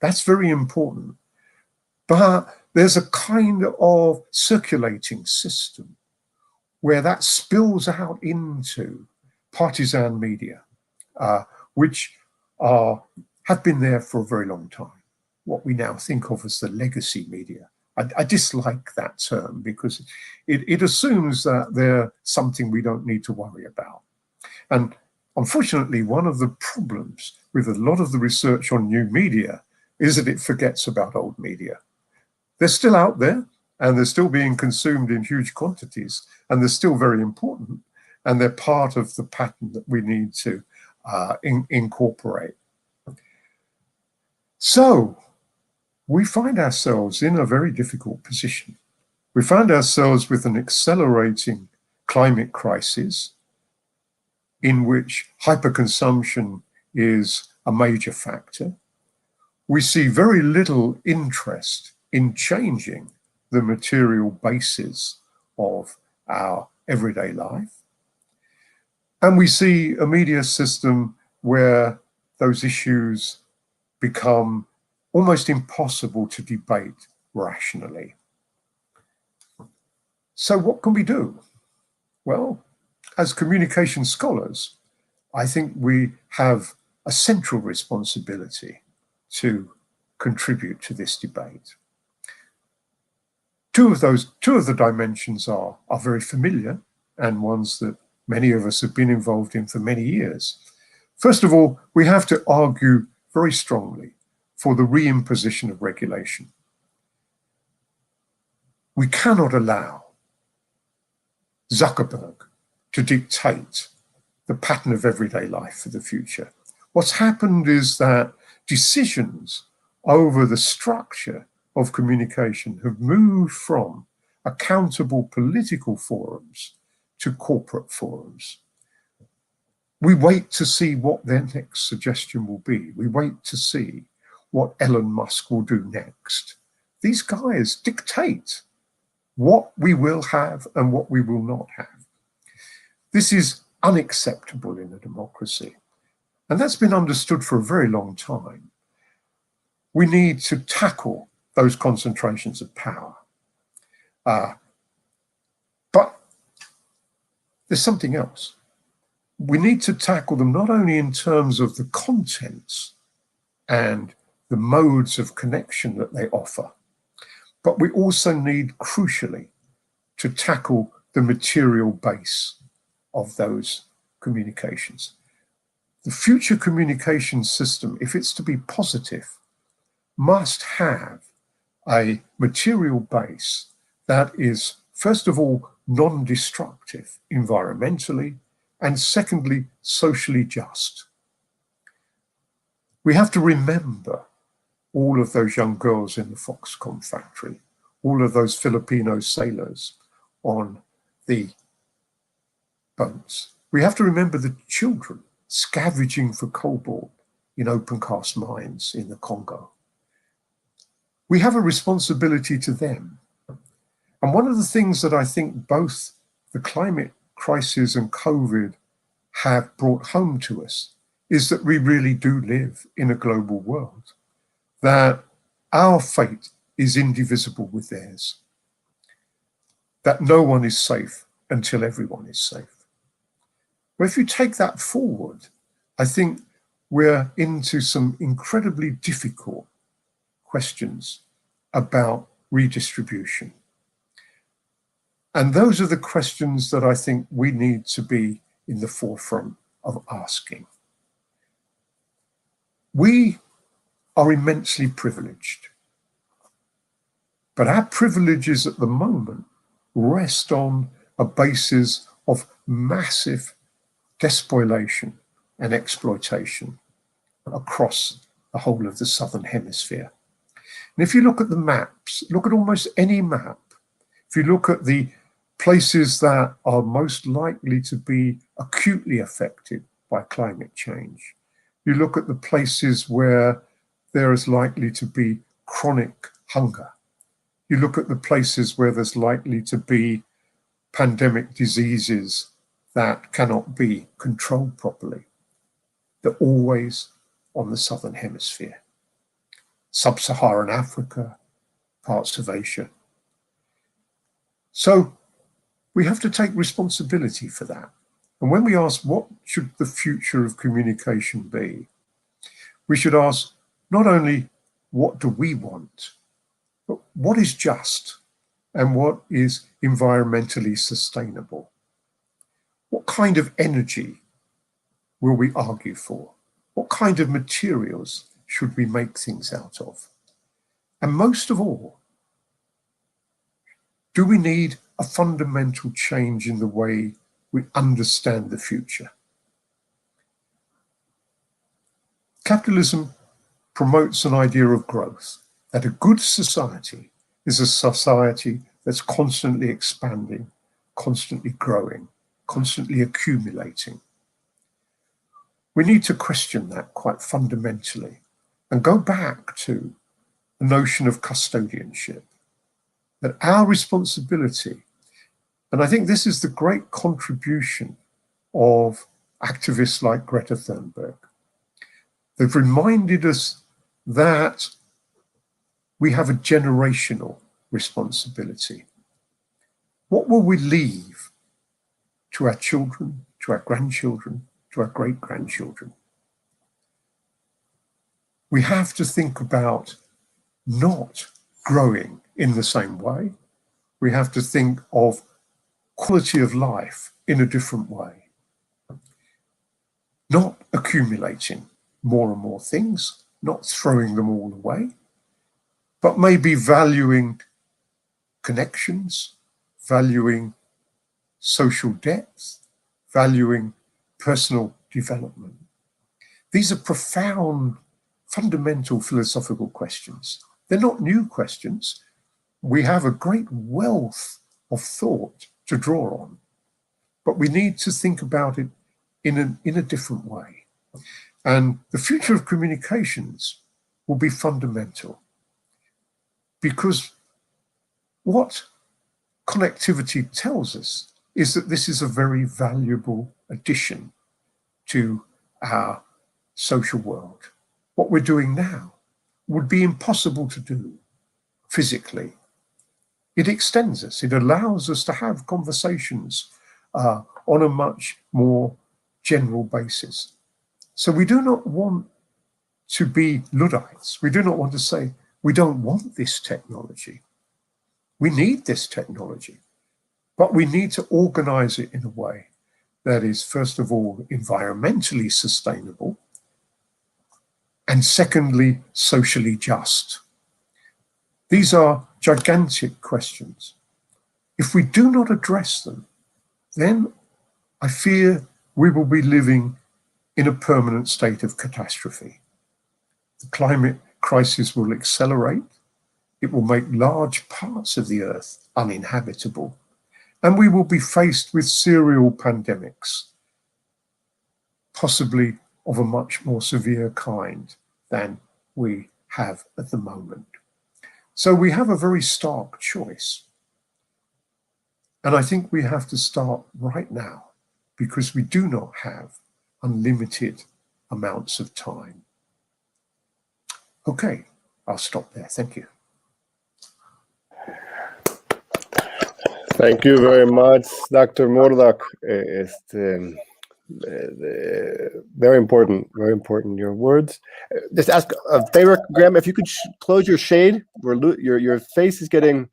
That's very important. But there's a kind of circulating system where that spills out into partisan media, which have been there for a very long time, what we now think of as the legacy media. I dislike that term because it assumes that they're something we don't need to worry about. And unfortunately, one of the problems with a lot of the research on new media is that it forgets about old media. They're still out there, and they're still being consumed in huge quantities, and they're still very important, and they're part of the pattern that we need to incorporate. So we find ourselves in a very difficult position. We find ourselves with an accelerating climate crisis in which hyperconsumption is a major factor. We see very little interest in changing the material basis of our everyday life. And we see a media system where those issues become almost impossible to debate rationally. So what can we do? Well, as communication scholars, I think we have a central responsibility to contribute to this debate. Two of the dimensions are very familiar and ones that many of us have been involved in for many years. First of all, we have to argue very strongly for the reimposition of regulation. We cannot allow Zuckerberg to dictate the pattern of everyday life for the future. What's happened is that decisions over the structure of communication have moved from accountable political forums to corporate forums. We wait to see what their next suggestion will be. We wait to see what Elon Musk will do next. These guys dictate what we will have and what we will not have. This is unacceptable in a democracy, and that's been understood for a very long time. We need to tackle those concentrations of power. But there's something else. We need to tackle them not only in terms of the contents and the modes of connection that they offer, but we also need, crucially, to tackle the material base of those communications. The future communication system, if it's to be positive, must have a material base that is, first of all, non-destructive environmentally, and secondly, socially just. We have to remember all of those young girls in the Foxconn factory, all of those Filipino sailors on the boats. We have to remember the children scavenging for cobalt in open cast mines in the Congo. We have a responsibility to them. And one of the things that I think both the climate crisis and COVID have brought home to us is that we really do live in a global world, that our fate is indivisible with theirs, that no one is safe until everyone is safe. Well, if you take that forward, I think we're into some incredibly difficult questions about redistribution. And those are the questions that I think we need to be in the forefront of asking. We are immensely privileged, but our privileges at the moment rest on a basis of massive despoliation and exploitation across the whole of the Southern Hemisphere. And if you look at the maps, look at almost any map, if you look at the places that are most likely to be acutely affected by climate change, you look at the places where there is likely to be chronic hunger, you look at the places where there's likely to be pandemic diseases that cannot be controlled properly, they're always on the Southern Hemisphere. Sub-Saharan Africa, parts of Asia. So we have to take responsibility for that. And when we ask what should the future of communication be, we should ask not only what do we want, but what is just and what is environmentally sustainable? What kind of energy will we argue for? What kind of materials should we make things out of? And most of all, do we need a fundamental change in the way we understand the future? Capitalism promotes an idea of growth, that a good society is a society that's constantly expanding, constantly growing, constantly accumulating. We need to question that quite fundamentally and go back to the notion of custodianship, that our responsibility, and I think this is the great contribution of activists like Greta Thunberg. They've reminded us that we have a generational responsibility. What will we leave to our children, to our grandchildren, to our great-grandchildren? We have to think about not growing in the same way. We have to think of quality of life in a different way. Not accumulating more and more things, not throwing them all away, but maybe valuing connections, valuing social depth, valuing personal development. These are profound, fundamental philosophical questions. They're not new questions. We have a great wealth of thought to draw on, but we need to think about it in a different way. And the future of communications will be fundamental, because what connectivity tells us is that this is a very valuable addition to our social world. What we're doing now would be impossible to do physically. It extends us. It allows us to have conversations on a much more general basis. So we do not want to be Luddites. We do not want to say, we don't want this technology. We need this technology, but we need to organize it in a way that is, first of all, environmentally sustainable, and secondly, socially just. These are gigantic questions. If we do not address them, then I fear we will be living in a permanent state of catastrophe. The climate crisis will accelerate. It will make large parts of the earth uninhabitable. And we will be faced with serial pandemics, possibly of a much more severe kind than we have at the moment. So we have a very stark choice. And I think we have to start right now, because we do not have unlimited amounts of time. Okay, I'll stop there. Thank you. Thank you very much, Dr. Murdock. Very important, your words. Just ask a favor, Graham, if you could close your shade. Your face is getting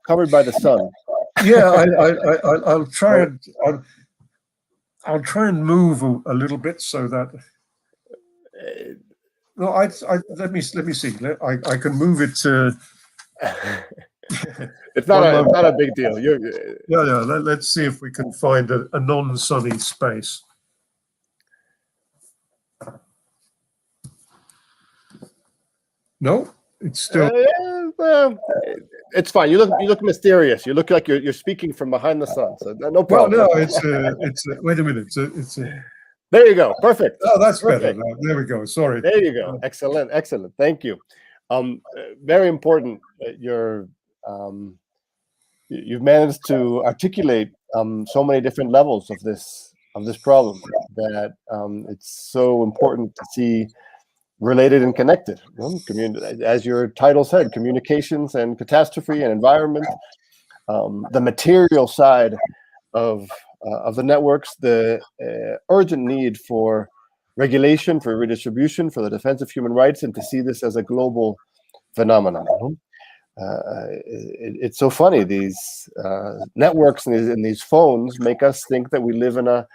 covered by the sun. Yeah, I'll try and I'll try and move a little bit so that. No, let me see. I can move it to. It's not a big deal. Yeah. Let's see if we can find a non-sunny space. No, it's still. It's fine. You look mysterious. You look like you're speaking from behind the sun. So no problem. Well, no, it's. Wait a minute. It's. There you go. Perfect. Oh, that's better. There we go. Sorry. There you go. Excellent. Thank you. Very important. You've managed to articulate so many different levels of this problem that it's so important to see related and connected. As your title said, communications and catastrophe and environment, the material side of the networks, the urgent need for regulation, for redistribution, for the defense of human rights, and to see this as a global phenomenon. It's so funny. These networks and these phones make us think that we live in a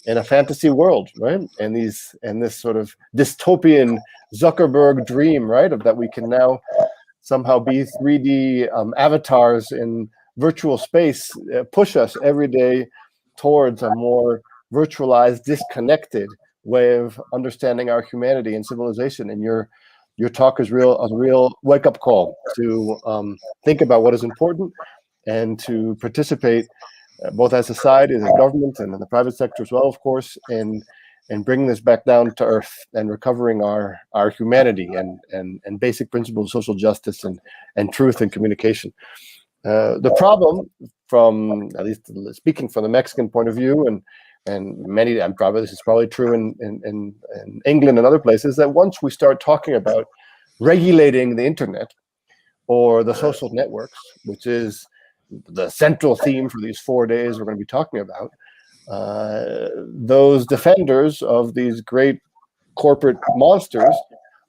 in a fantasy world, right? And this sort of dystopian Zuckerberg dream, right, of that we can now somehow be 3D avatars in virtual space, push us every day towards a more virtualized, disconnected way of understanding our humanity and civilization. And your talk is a real wake-up call to think about what is important and to participate both as society, as a government, and in the private sector as well, of course, and bringing this back down to earth and recovering our humanity and basic principles of social justice and truth and communication. The problem, from at least speaking from the Mexican point of view, and many, this is probably true in England and other places, that once we start talking about regulating the internet or the social networks, which is the central theme for these 4 days we're going to be talking about, those defenders of these great corporate monsters,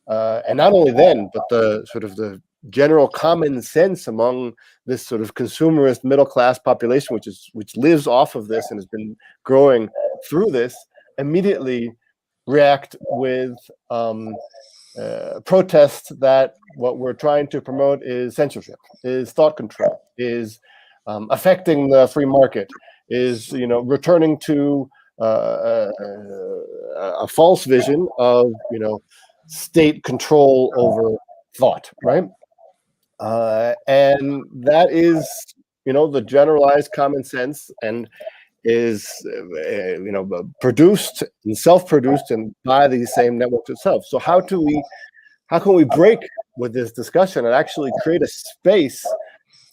and not only then, but the sort of the general common sense among this sort of consumerist middle class population, which lives off of this and has been growing through this, immediately react with protest that what we're trying to promote is censorship, is thought control, is affecting the free market, is returning to a false vision of state control over thought, right? And that is the generalized common sense, and is produced and self-produced and by these same networks itself. So how can we break with this discussion and actually create a space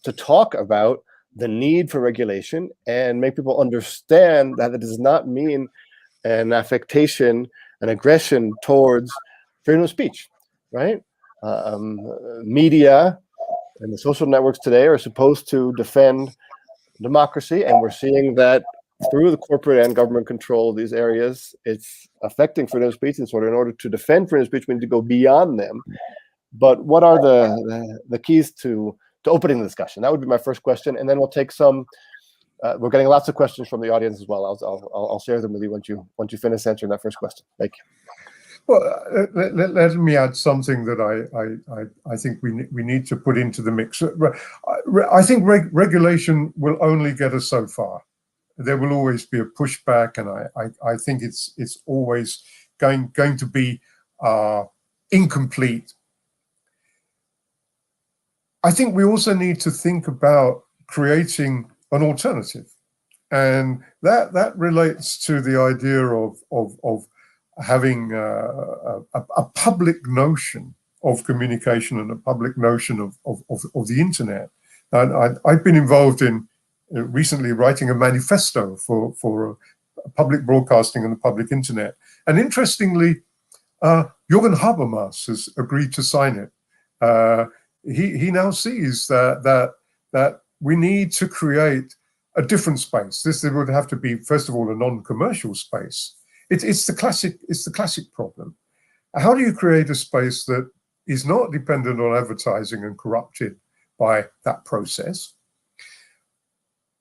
to talk about the need for regulation and make people understand that it does not mean an affectation, an aggression towards freedom of speech, right? Media and the social networks today are supposed to defend democracy, and we're seeing that through the corporate and government control of these areas, it's affecting freedom of speech. And so in order to defend freedom of speech, we need to go beyond them. But what are the keys to opening the discussion? That would be my first question, and then we'll take some. We're getting lots of questions from the audience as well. I'll share them with you once you finish answering that first question. Thank you. Well, let me add something that I think we need to put into the mix. I think regulation will only get us so far. There will always be a pushback, and I think it's always going to be incomplete. I think we also need to think about creating an alternative, and that relates to the idea of having a public notion of communication and a public notion of the internet. And I've been involved in recently writing a manifesto for public broadcasting and the public internet. And interestingly, Jürgen Habermas has agreed to sign it. He now sees that we need to create a different space. This would have to be, first of all, a non-commercial space. It's the classic problem. How do you create a space that is not dependent on advertising and corrupted by that process,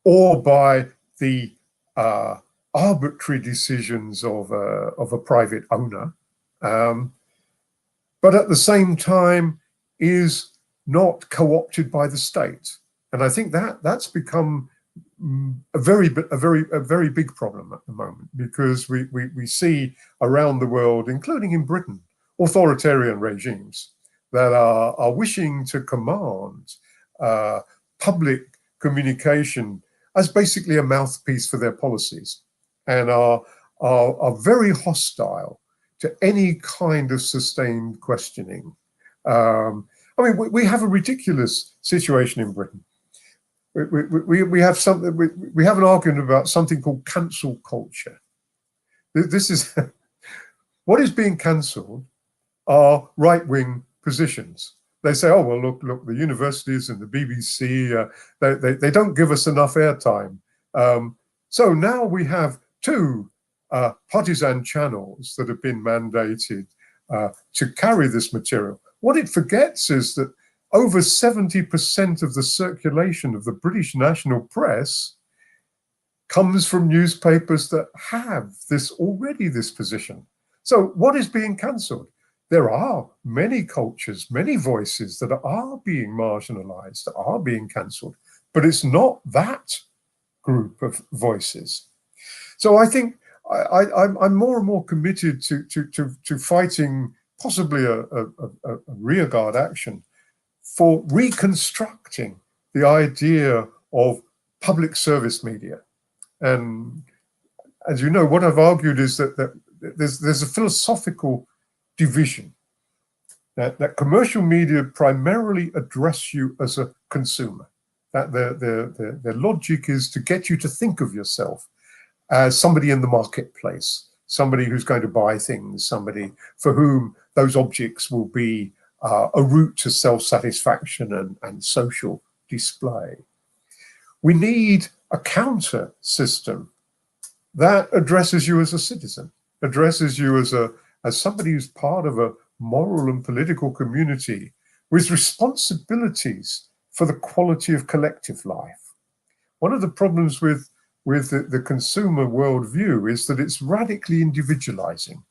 or by the arbitrary decisions of a private owner, but at the same time is not co-opted by the state? And I think that's become a very big problem at the moment, because we see around the world, including in Britain, authoritarian regimes that are wishing to command public communication as basically a mouthpiece for their policies, and are very hostile to any kind of sustained questioning. I mean, we have a ridiculous situation in Britain. We have something. We have an argument about something called cancel culture. This is what is being cancelled are right-wing positions. They say, "Oh well, look, the universities and the BBC, they don't give us enough airtime. So now we have two partisan channels that have been mandated to carry this material." What it forgets is that over 70% of the circulation of the British national press comes from newspapers that have this position. So what is being cancelled? There are many cultures, many voices that are being marginalized, that are being cancelled, but it's not that group of voices. So I think I'm more and more committed to fighting possibly a rearguard action for reconstructing the idea of public service media. And as you know, what I've argued is that there's a philosophical division, that commercial media primarily address you as a consumer, that their logic is to get you to think of yourself as somebody in the marketplace, somebody who's going to buy things, somebody for whom those objects will be a route to self-satisfaction and social display. We need a counter system that addresses you as a citizen, addresses you as somebody who's part of a moral and political community with responsibilities for the quality of collective life. One of the problems with the consumer worldview is that it's radically individualizing.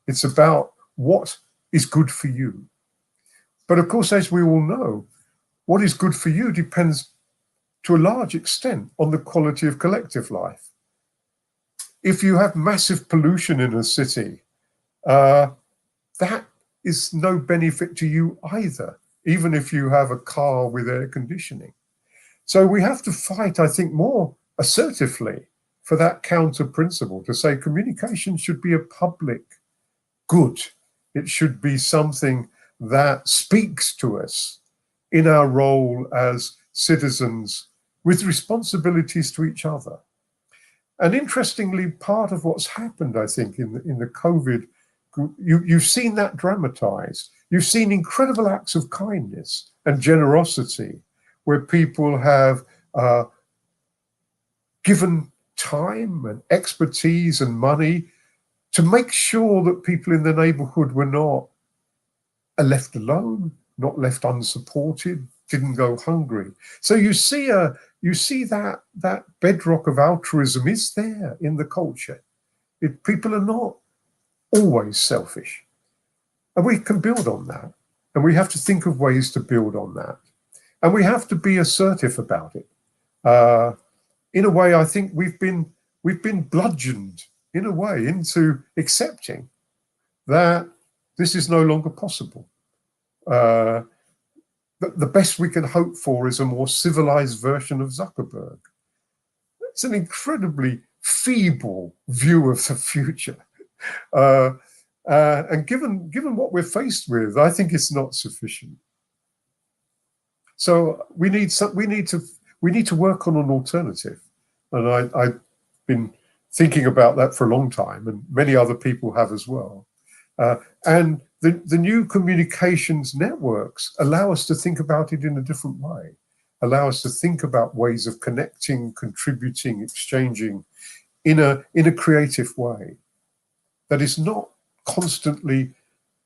It's about what is good for you. But of course, as we all know, what is good for you depends to a large extent on the quality of collective life. If you have massive pollution in a city, that is no benefit to you either, even if you have a car with air conditioning. So we have to fight, I think, more assertively for that counter principle, to say communication should be a public good. It should be something that speaks to us in our role as citizens with responsibilities to each other. And interestingly, part of what's happened, I think, in the COVID, you've seen that dramatized. You've seen incredible acts of kindness and generosity where people have given time and expertise and money to make sure that people in the neighborhood were not left alone, not left unsupported, didn't go hungry. So you see that bedrock of altruism is there in the culture. People are not always selfish. And we can build on that. And we have to think of ways to build on that. And we have to be assertive about it. In a way, I think we've been bludgeoned, in a way, into accepting that this is no longer possible. The best we can hope for is a more civilized version of Zuckerberg. It's an incredibly feeble view of the future. And given what we're faced with, I think it's not sufficient. So we need to work on an alternative. And I've been thinking about that for a long time, and many other people have as well. And the new communications networks allow us to think about it in a different way, allow us to think about ways of connecting, contributing, exchanging in a creative way that is not constantly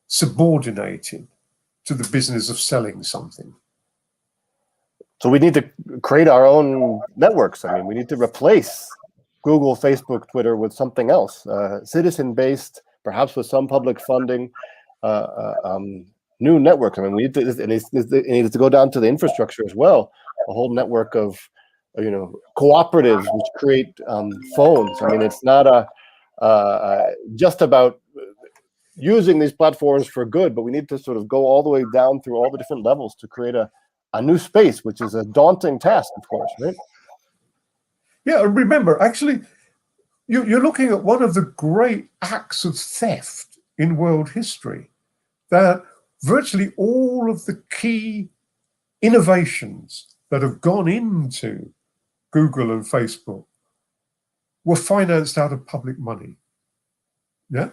subordinated to the business of selling something. So we need to create our own networks. I mean, we need to replace Google, Facebook, Twitter with something else, citizen-based, perhaps with some public funding, new networks. I mean, it needs to go down to the infrastructure as well. A whole network of, cooperatives which create phones. I mean, it's not just about using these platforms for good, but we need to sort of go all the way down through all the different levels to create a new space, which is a daunting task, of course, right? Yeah, and remember, actually, you're looking at one of the great acts of theft in world history, that virtually all of the key innovations that have gone into Google and Facebook were financed out of public money. Yeah,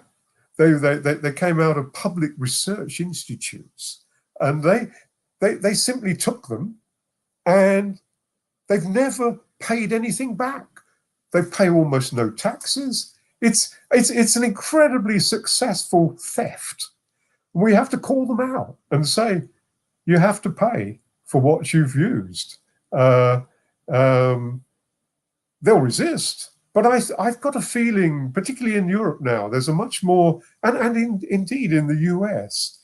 they came out of public research institutes, and they simply took them, and they've never paid anything back. They pay almost no taxes. It's an incredibly successful theft. We have to call them out and say, you have to pay for what you've used. They'll resist, But I've got a feeling, particularly in Europe now, there's a much more, and indeed in the US,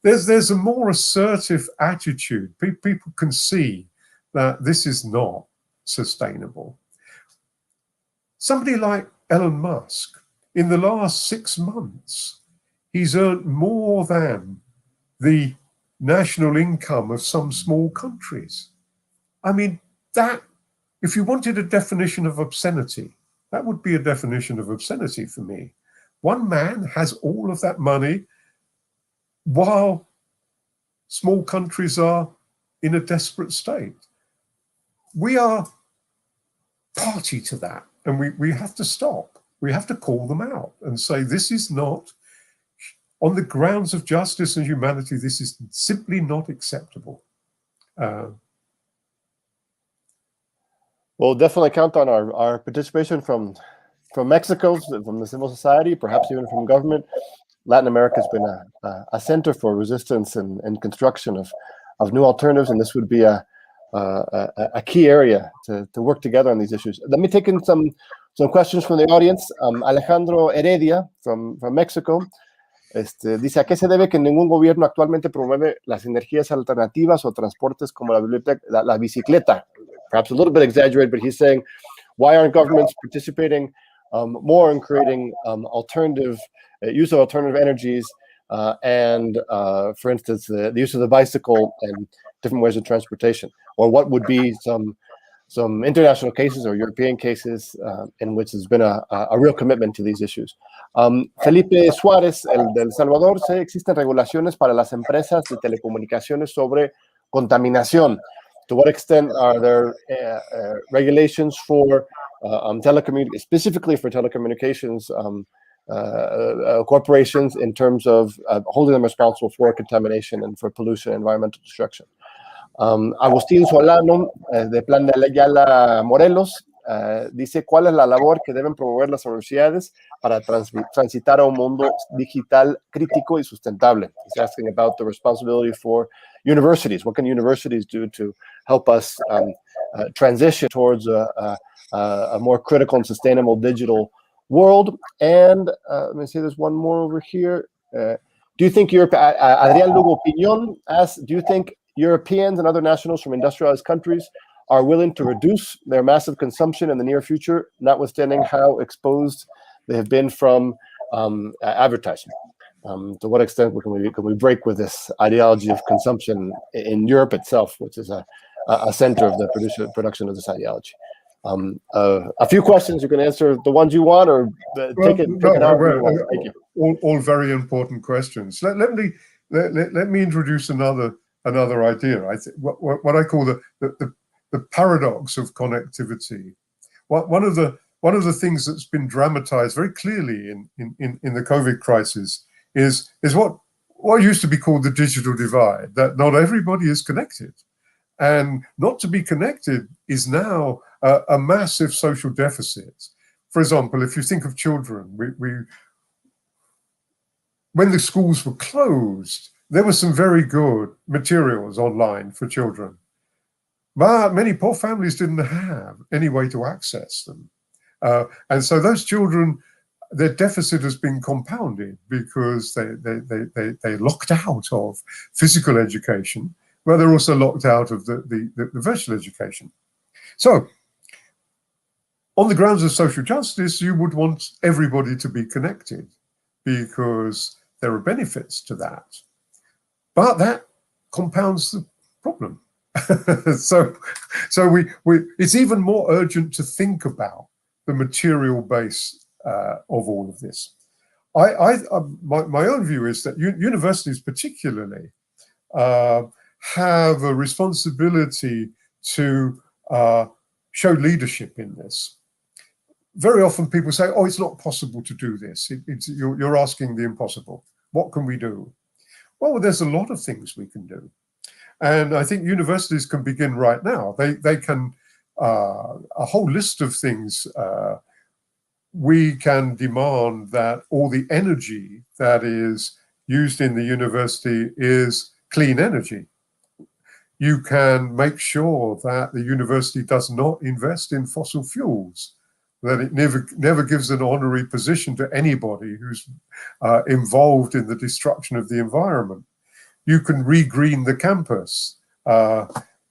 there's a more assertive attitude. People can see that this is not sustainable. Somebody like Elon Musk, in the last 6 months, he's earned more than the national income of some small countries. I mean, that, if you wanted a definition of obscenity, that would be a definition of obscenity for me. One man has all of that money while small countries are in a desperate state. We are party to that, and we have to stop. We have to call them out and say, this is not, on the grounds of justice and humanity, this is simply not acceptable. We'll definitely count on our participation from Mexico, from the civil society, perhaps even from government. Latin America has been a center for resistance and construction of new alternatives, and this would be a key area to work together on these issues. Let me take in some questions from the audience. Alejandro Heredia from Mexico dice, ¿a qué se debe que ningún gobierno actualmente promueve las energías alternativas o transportes como la bicicleta? Perhaps a little bit exaggerated, but he's saying, why aren't governments participating more in creating use of alternative energies and, for instance, the use of the bicycle and different ways of transportation? Or what would be some international cases or European cases in which there's been a real commitment to these issues? Felipe Suárez, el del Salvador, ¿sí existen regulaciones para las empresas de telecomunicaciones sobre contaminación? To what extent are there regulations for specifically for telecommunications corporations in terms of holding them responsible for contamination and for pollution and environmental destruction? Agustín Solano, de Plan de Ayala Morelos, dice, ¿cuál es la labor que deben promover las universidades para transitar a un mundo digital crítico y sustentable? He's asking about the responsibility for universities. What can universities do to help us transition towards a more critical and sustainable digital world? And let me see, there's one more over here. Do you think Adrián Lugo Piñón asks, do you think Europeans and other nationals from industrialized countries are willing to reduce their massive consumption in the near future, notwithstanding how exposed they have been from advertising? To what extent can we break with this ideology of consumption in Europe itself, which is a center of the production of this ideology? A few questions. You can answer the ones you want, or take it out. Thank you. All very important questions. Let me introduce another idea. I think what I call the paradox of connectivity. One of the things that's been dramatized very clearly in the COVID crisis is what used to be called the digital divide, that not everybody is connected. And not to be connected is now a massive social deficit. For example, if you think of children, when the schools were closed, there were some very good materials online for children. But many poor families didn't have any way to access them. And so those children, their deficit has been compounded because they're locked out of physical education, but they're also locked out of the virtual education. So on the grounds of social justice, you would want everybody to be connected because there are benefits to that. But that compounds the problem. So it's even more urgent to think about the material base of all of this. My own view is that universities particularly have a responsibility to show leadership in this. Very often people say, oh, it's not possible to do this. You're asking the impossible. What can we do? Well, there's a lot of things we can do. And I think universities can begin right now. They can, a whole list of things. We can demand that all the energy that is used in the university is clean energy. You can make sure that the university does not invest in fossil fuels, that it never gives an honorary position to anybody who's involved in the destruction of the environment. You can re-green the campus.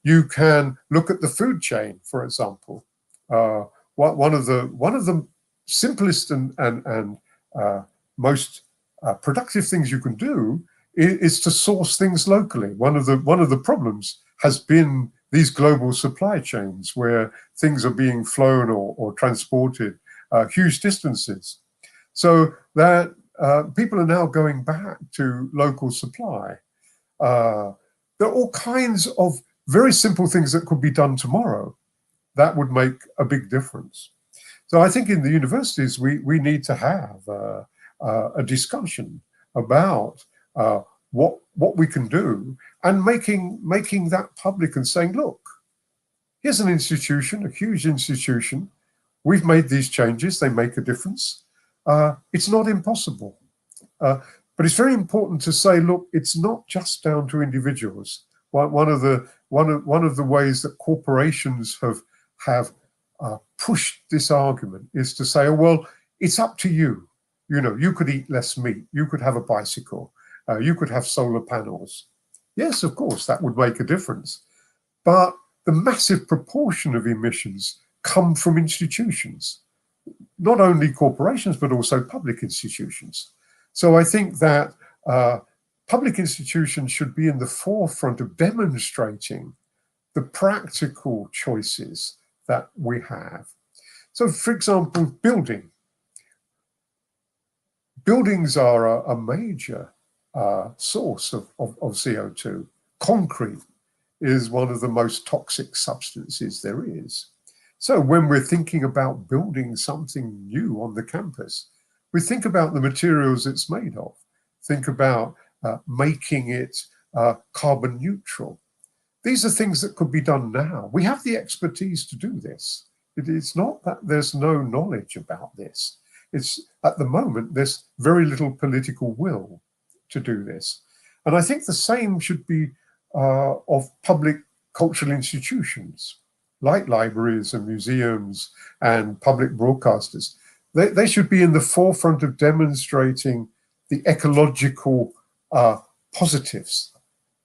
You can look at the food chain, for example. One of the simplest and most productive things you can do is to source things locally. One of the problems has been these global supply chains where things are being flown or transported huge distances. So that people are now going back to local supply. There are all kinds of very simple things that could be done tomorrow that would make a big difference. So I think in the universities, we need to have a discussion about what we can do, and making that public and saying, look, here's an institution, a huge institution. We've made these changes. They make a difference. It's not impossible. But it's very important to say, look, it's not just down to individuals. One of the ways that corporations have pushed this argument is to say, oh, well, it's up to you. You know, you could eat less meat. You could have a bicycle. You could have solar panels. Yes, of course, that would make a difference. But the massive proportion of emissions come from institutions, not only corporations, but also public institutions. So I think that public institutions should be in the forefront of demonstrating the practical choices that we have. So, for example, buildings are a major source of CO2. Concrete is one of the most toxic substances there is. So when we're thinking about building something new on the campus, we think about the materials it's made of, think about making it carbon neutral. These are things that could be done now. We have the expertise to do this. It's not that there's no knowledge about this. It's at the moment, there's very little political will to do this. And I think the same should be of public cultural institutions, like libraries and museums and public broadcasters. They should be in the forefront of demonstrating the ecological positives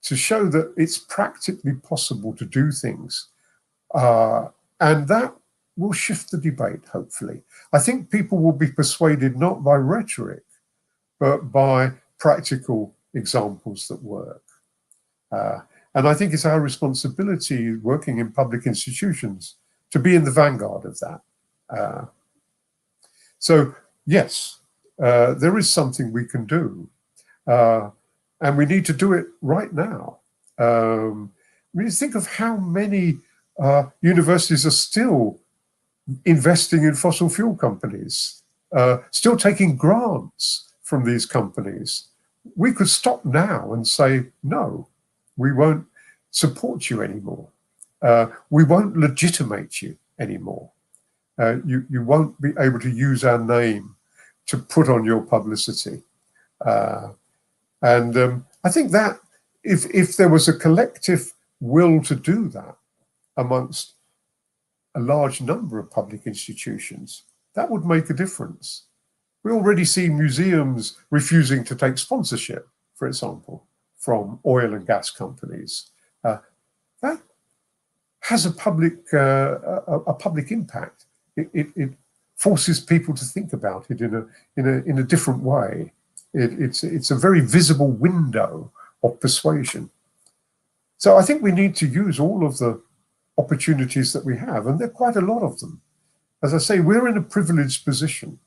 to show that it's practically possible to do things. And that will shift the debate, hopefully. I think people will be persuaded not by rhetoric, but by practical examples that work. And I think it's our responsibility working in public institutions to be in the vanguard of that. So yes, there is something we can do. And we need to do it right now. When you think of how many universities are still investing in fossil fuel companies, still taking grants from these companies, we could stop now and say, no, we won't support you anymore. We won't legitimate you anymore. You won't be able to use our name to put on your publicity. And I think that if there was a collective will to do that amongst a large number of public institutions, that would make a difference. We already see museums refusing to take sponsorship, for example, from oil and gas companies. That has a public impact. It forces people to think about it in a different way. It's a very visible window of persuasion. So I think we need to use all of the opportunities that we have, and there are quite a lot of them. As I say, we're in a privileged position.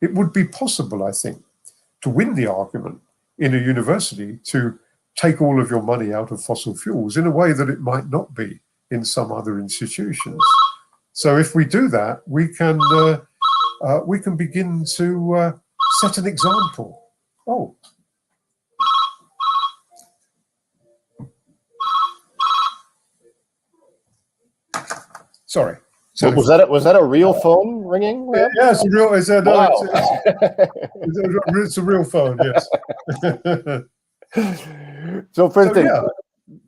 It would be possible, I think, to win the argument in a university to take all of your money out of fossil fuels in a way that it might not be in some other institutions. So if we do that, we can begin to set an example. Oh. Sorry. So was that a real phone ringing? Yeah, it's a real. Wow. It's a real phone. Yes. So, for instance,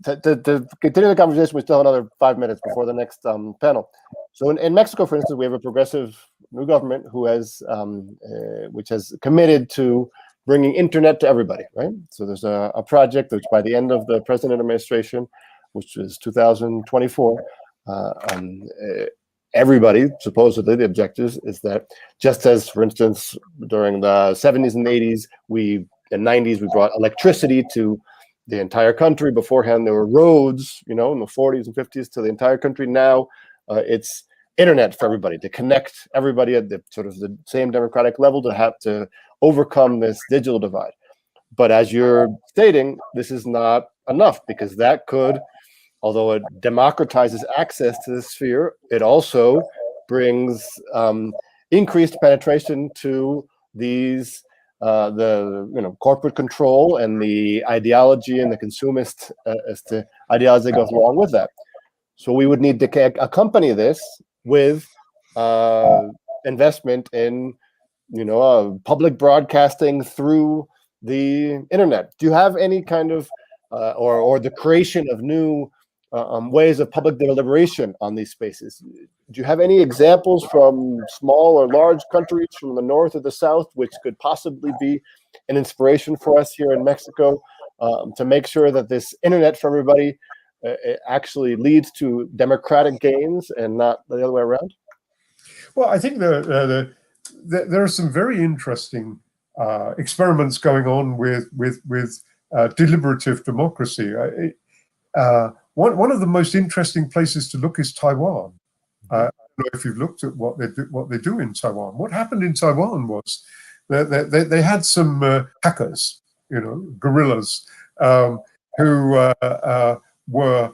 to continue the conversation, we still have another 5 minutes before the next panel. So, in Mexico, for instance, we have a progressive new government who has, which has committed to bringing internet to everybody, right? So there's a project which by the end of the present administration, which is 2024, everybody, supposedly the objective is that just as, for instance, during the 70s and 80s, and 90s, we brought electricity to the entire country. Beforehand, there were roads, in the 40s and 50s to the entire country. Now it's internet for everybody, to connect everybody at the sort of the same democratic level, to have to overcome this digital divide. But as you're stating, this is not enough, because that could, although it democratizes access to the sphere, it also brings increased penetration to these corporate control and the ideology and the consumist ideology that goes along with that. So we would need to accompany this with investment in public broadcasting through the internet. Do you have any kind of or the creation of new ways of public deliberation on these spaces? Do you have any examples from small or large countries from the north or the south which could possibly be an inspiration for us here in Mexico to make sure that this internet for everybody actually leads to democratic gains and not the other way around? Well, I think there are some very interesting experiments going on with deliberative democracy. One of the most interesting places to look is Taiwan. I don't know if you've looked at what they do in Taiwan. What happened in Taiwan was that they had some hackers, guerrillas, who were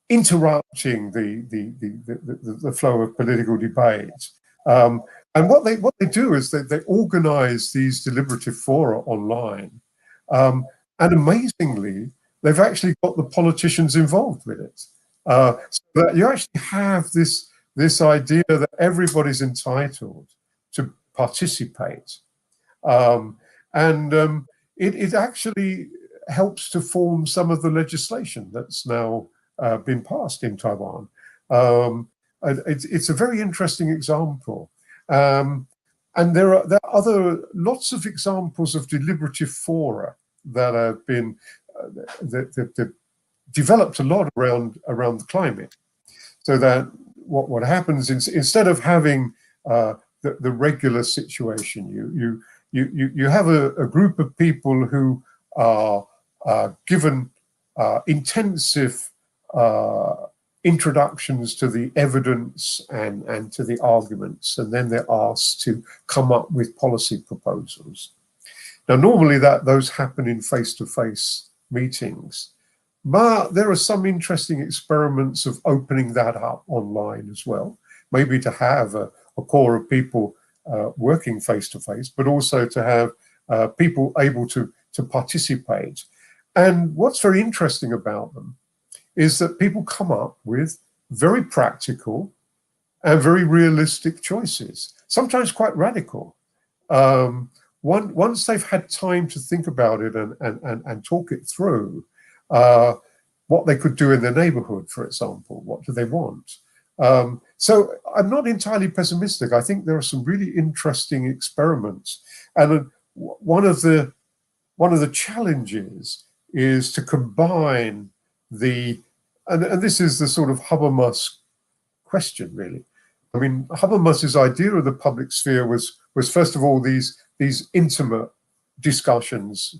interrupting the flow of political debate. And what they do is they organize these deliberative fora online, and amazingly, they've actually got the politicians involved with it. So that you actually have this idea that everybody's entitled to participate. It actually helps to form some of the legislation that's now been passed in Taiwan. It's a very interesting example. And there are lots of examples of deliberative fora that have been that developed a lot around the climate, so that what happens instead of having the regular situation, you have a group of people who are given intensive introductions to the evidence and to the arguments, and then they're asked to come up with policy proposals. Now, normally those happen in face-to-face meetings, but there are some interesting experiments of opening that up online as well, maybe to have a core of people working face-to-face, but also to have people able to participate. And what's very interesting about them is that people come up with very practical and very realistic choices, sometimes quite radical. Once they've had time to think about it and talk it through, what they could do in their neighborhood, for example, what do they want? So I'm not entirely pessimistic. I think there are some really interesting experiments. And one of the challenges is to combine and this is the sort of Habermas question, really. I mean, Habermas's idea of the public sphere was first of all these intimate discussions.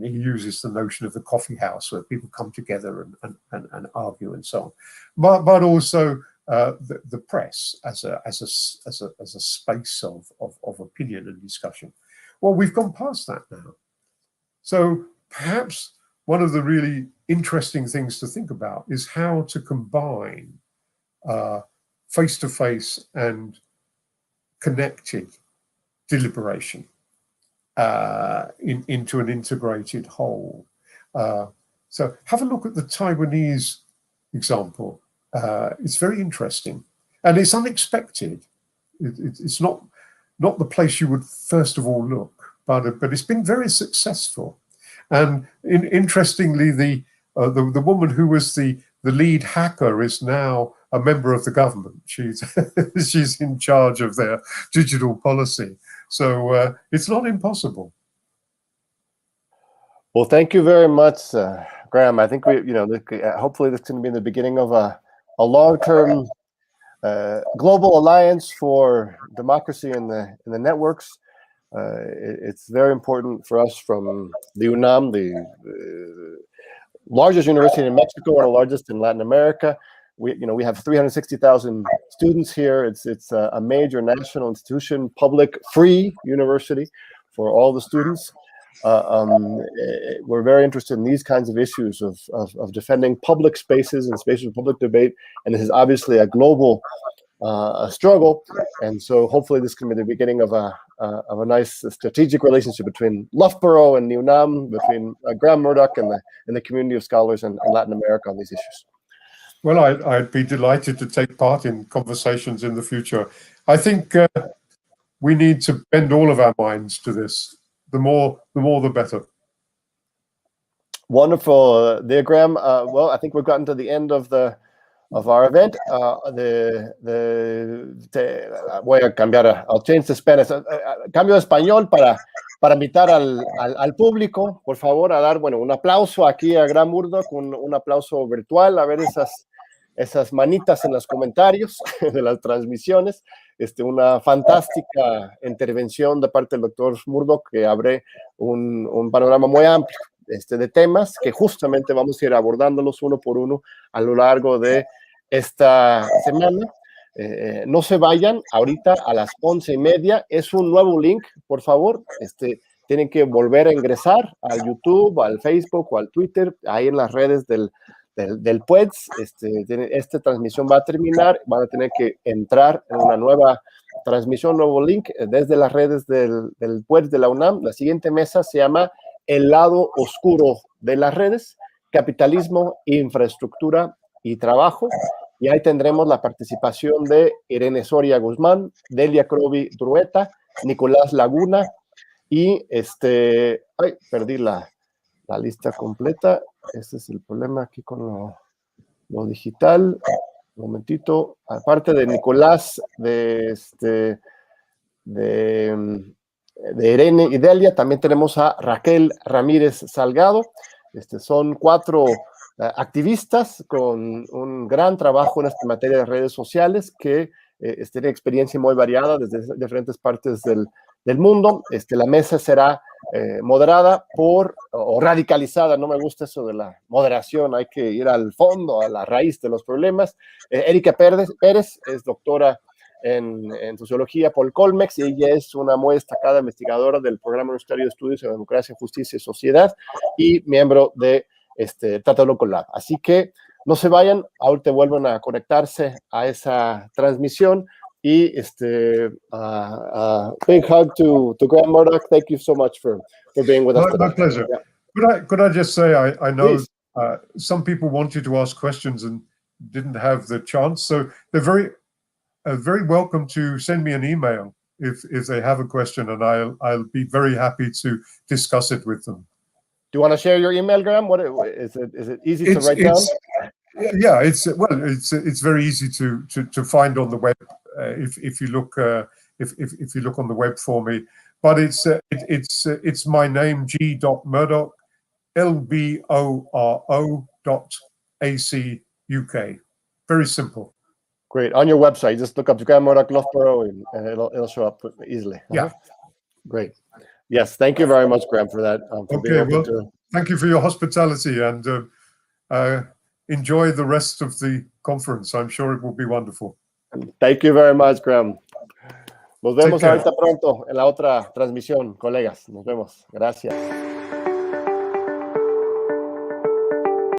He uses the notion of the coffee house where people come together and argue and so on, but also the press as a space of opinion and discussion. Well, we've gone past that now. So perhaps one of the really interesting things to think about is how to combine face-to-face and connected deliberation into an integrated whole. So have a look at the Taiwanese example. It's very interesting, and it's unexpected. It's not the place you would first of all look, but it's been very successful. And interestingly, the woman who was the lead hacker is now a member of the government. She's she's in charge of their digital policy. So it's not impossible. Well, thank you very much, Graham. I think hopefully this is going to be the beginning of a long-term global alliance for democracy in the networks. It's very important for us from the UNAM, the largest university in Mexico and the largest in Latin America. We have 360,000 students here. It's a major national institution, public, free university for all the students. We're very interested in these kinds of issues of defending public spaces and spaces of public debate, and this is obviously a global struggle. And so hopefully this can be the beginning of a nice strategic relationship between Loughborough and UNAM, between Graham Murdock and the community of scholars in Latin America on these issues. Well, I'd be delighted to take part in conversations in the future. I think we need to bend all of our minds to this. The more, the better. Wonderful, dear Graham. Well, I think we've gotten to the end of our event. Voy a cambiar. I'll change to Spanish. Cambio de español para invitar al público, por favor, a dar un aplauso aquí a Graham Murdock, un aplauso virtual, a ver esas manitas en los comentarios de las transmisiones. Una fantástica intervención de parte del doctor Murdock que abre un panorama muy amplio de temas que justamente vamos a ir abordándolos uno por uno a lo largo de esta semana. No se vayan, ahorita a las 11:30 es un nuevo link, por favor. Tienen que volver a ingresar al YouTube, al Facebook o al Twitter, ahí en las redes del puedes. Esta transmisión va a terminar, van a tener que entrar en una nueva transmisión, nuevo link desde las redes del puedes de la UNAM. La siguiente mesa se llama El lado oscuro de las redes, capitalismo, infraestructura y trabajo. Y ahí tendremos la participación de Irene Soria Guzmán, Delia Crovi Drueta, Nicolás Laguna y perdí la lista completa. Este es el problema aquí con lo digital. Un momentito. Aparte de Nicolás, de Irene y Delia, también tenemos a Raquel Ramírez Salgado. Son 4 activistas con un gran trabajo en esta materia de redes sociales que tienen experiencia muy variada desde diferentes partes del mundo. La mesa será moderada o radicalizada, no me gusta eso de la moderación, hay que ir al fondo, a la raíz de los problemas. Erika Pérez es doctora en sociología por Colmex y ella es una muy destacada investigadora del Programa Universitario de Estudios en Democracia, Justicia y Sociedad y miembro de Tlatelolco Lab. Así que no se vayan, ahorita vuelven a conectarse a esa transmisión. Y big hug to Graham Murdock. Thank you so much for being with us today. My pleasure. Yeah. Could I just say, I know some people wanted to ask questions and didn't have the chance, so they're very welcome to send me an email if they have a question, and I'll be very happy to discuss it with them. Do you want to share your email, Graham? What is it easy to write down? Yeah, it's very easy to find on the web if you look if you look on the web for me. But it's my name, G.Murdock, LBORO.AC UK. Very simple. Great. On your website, just look up Graham Murdock Loughborough and it'll show up easily. Yeah. Great. Yes. Thank you very much, Graham, for that. Thank you for your hospitality and enjoy the rest of the conference. I'm sure it will be wonderful. Thank you very much, Graham. Nos vemos ahorita pronto en la otra transmisión, colegas. Nos vemos. Gracias.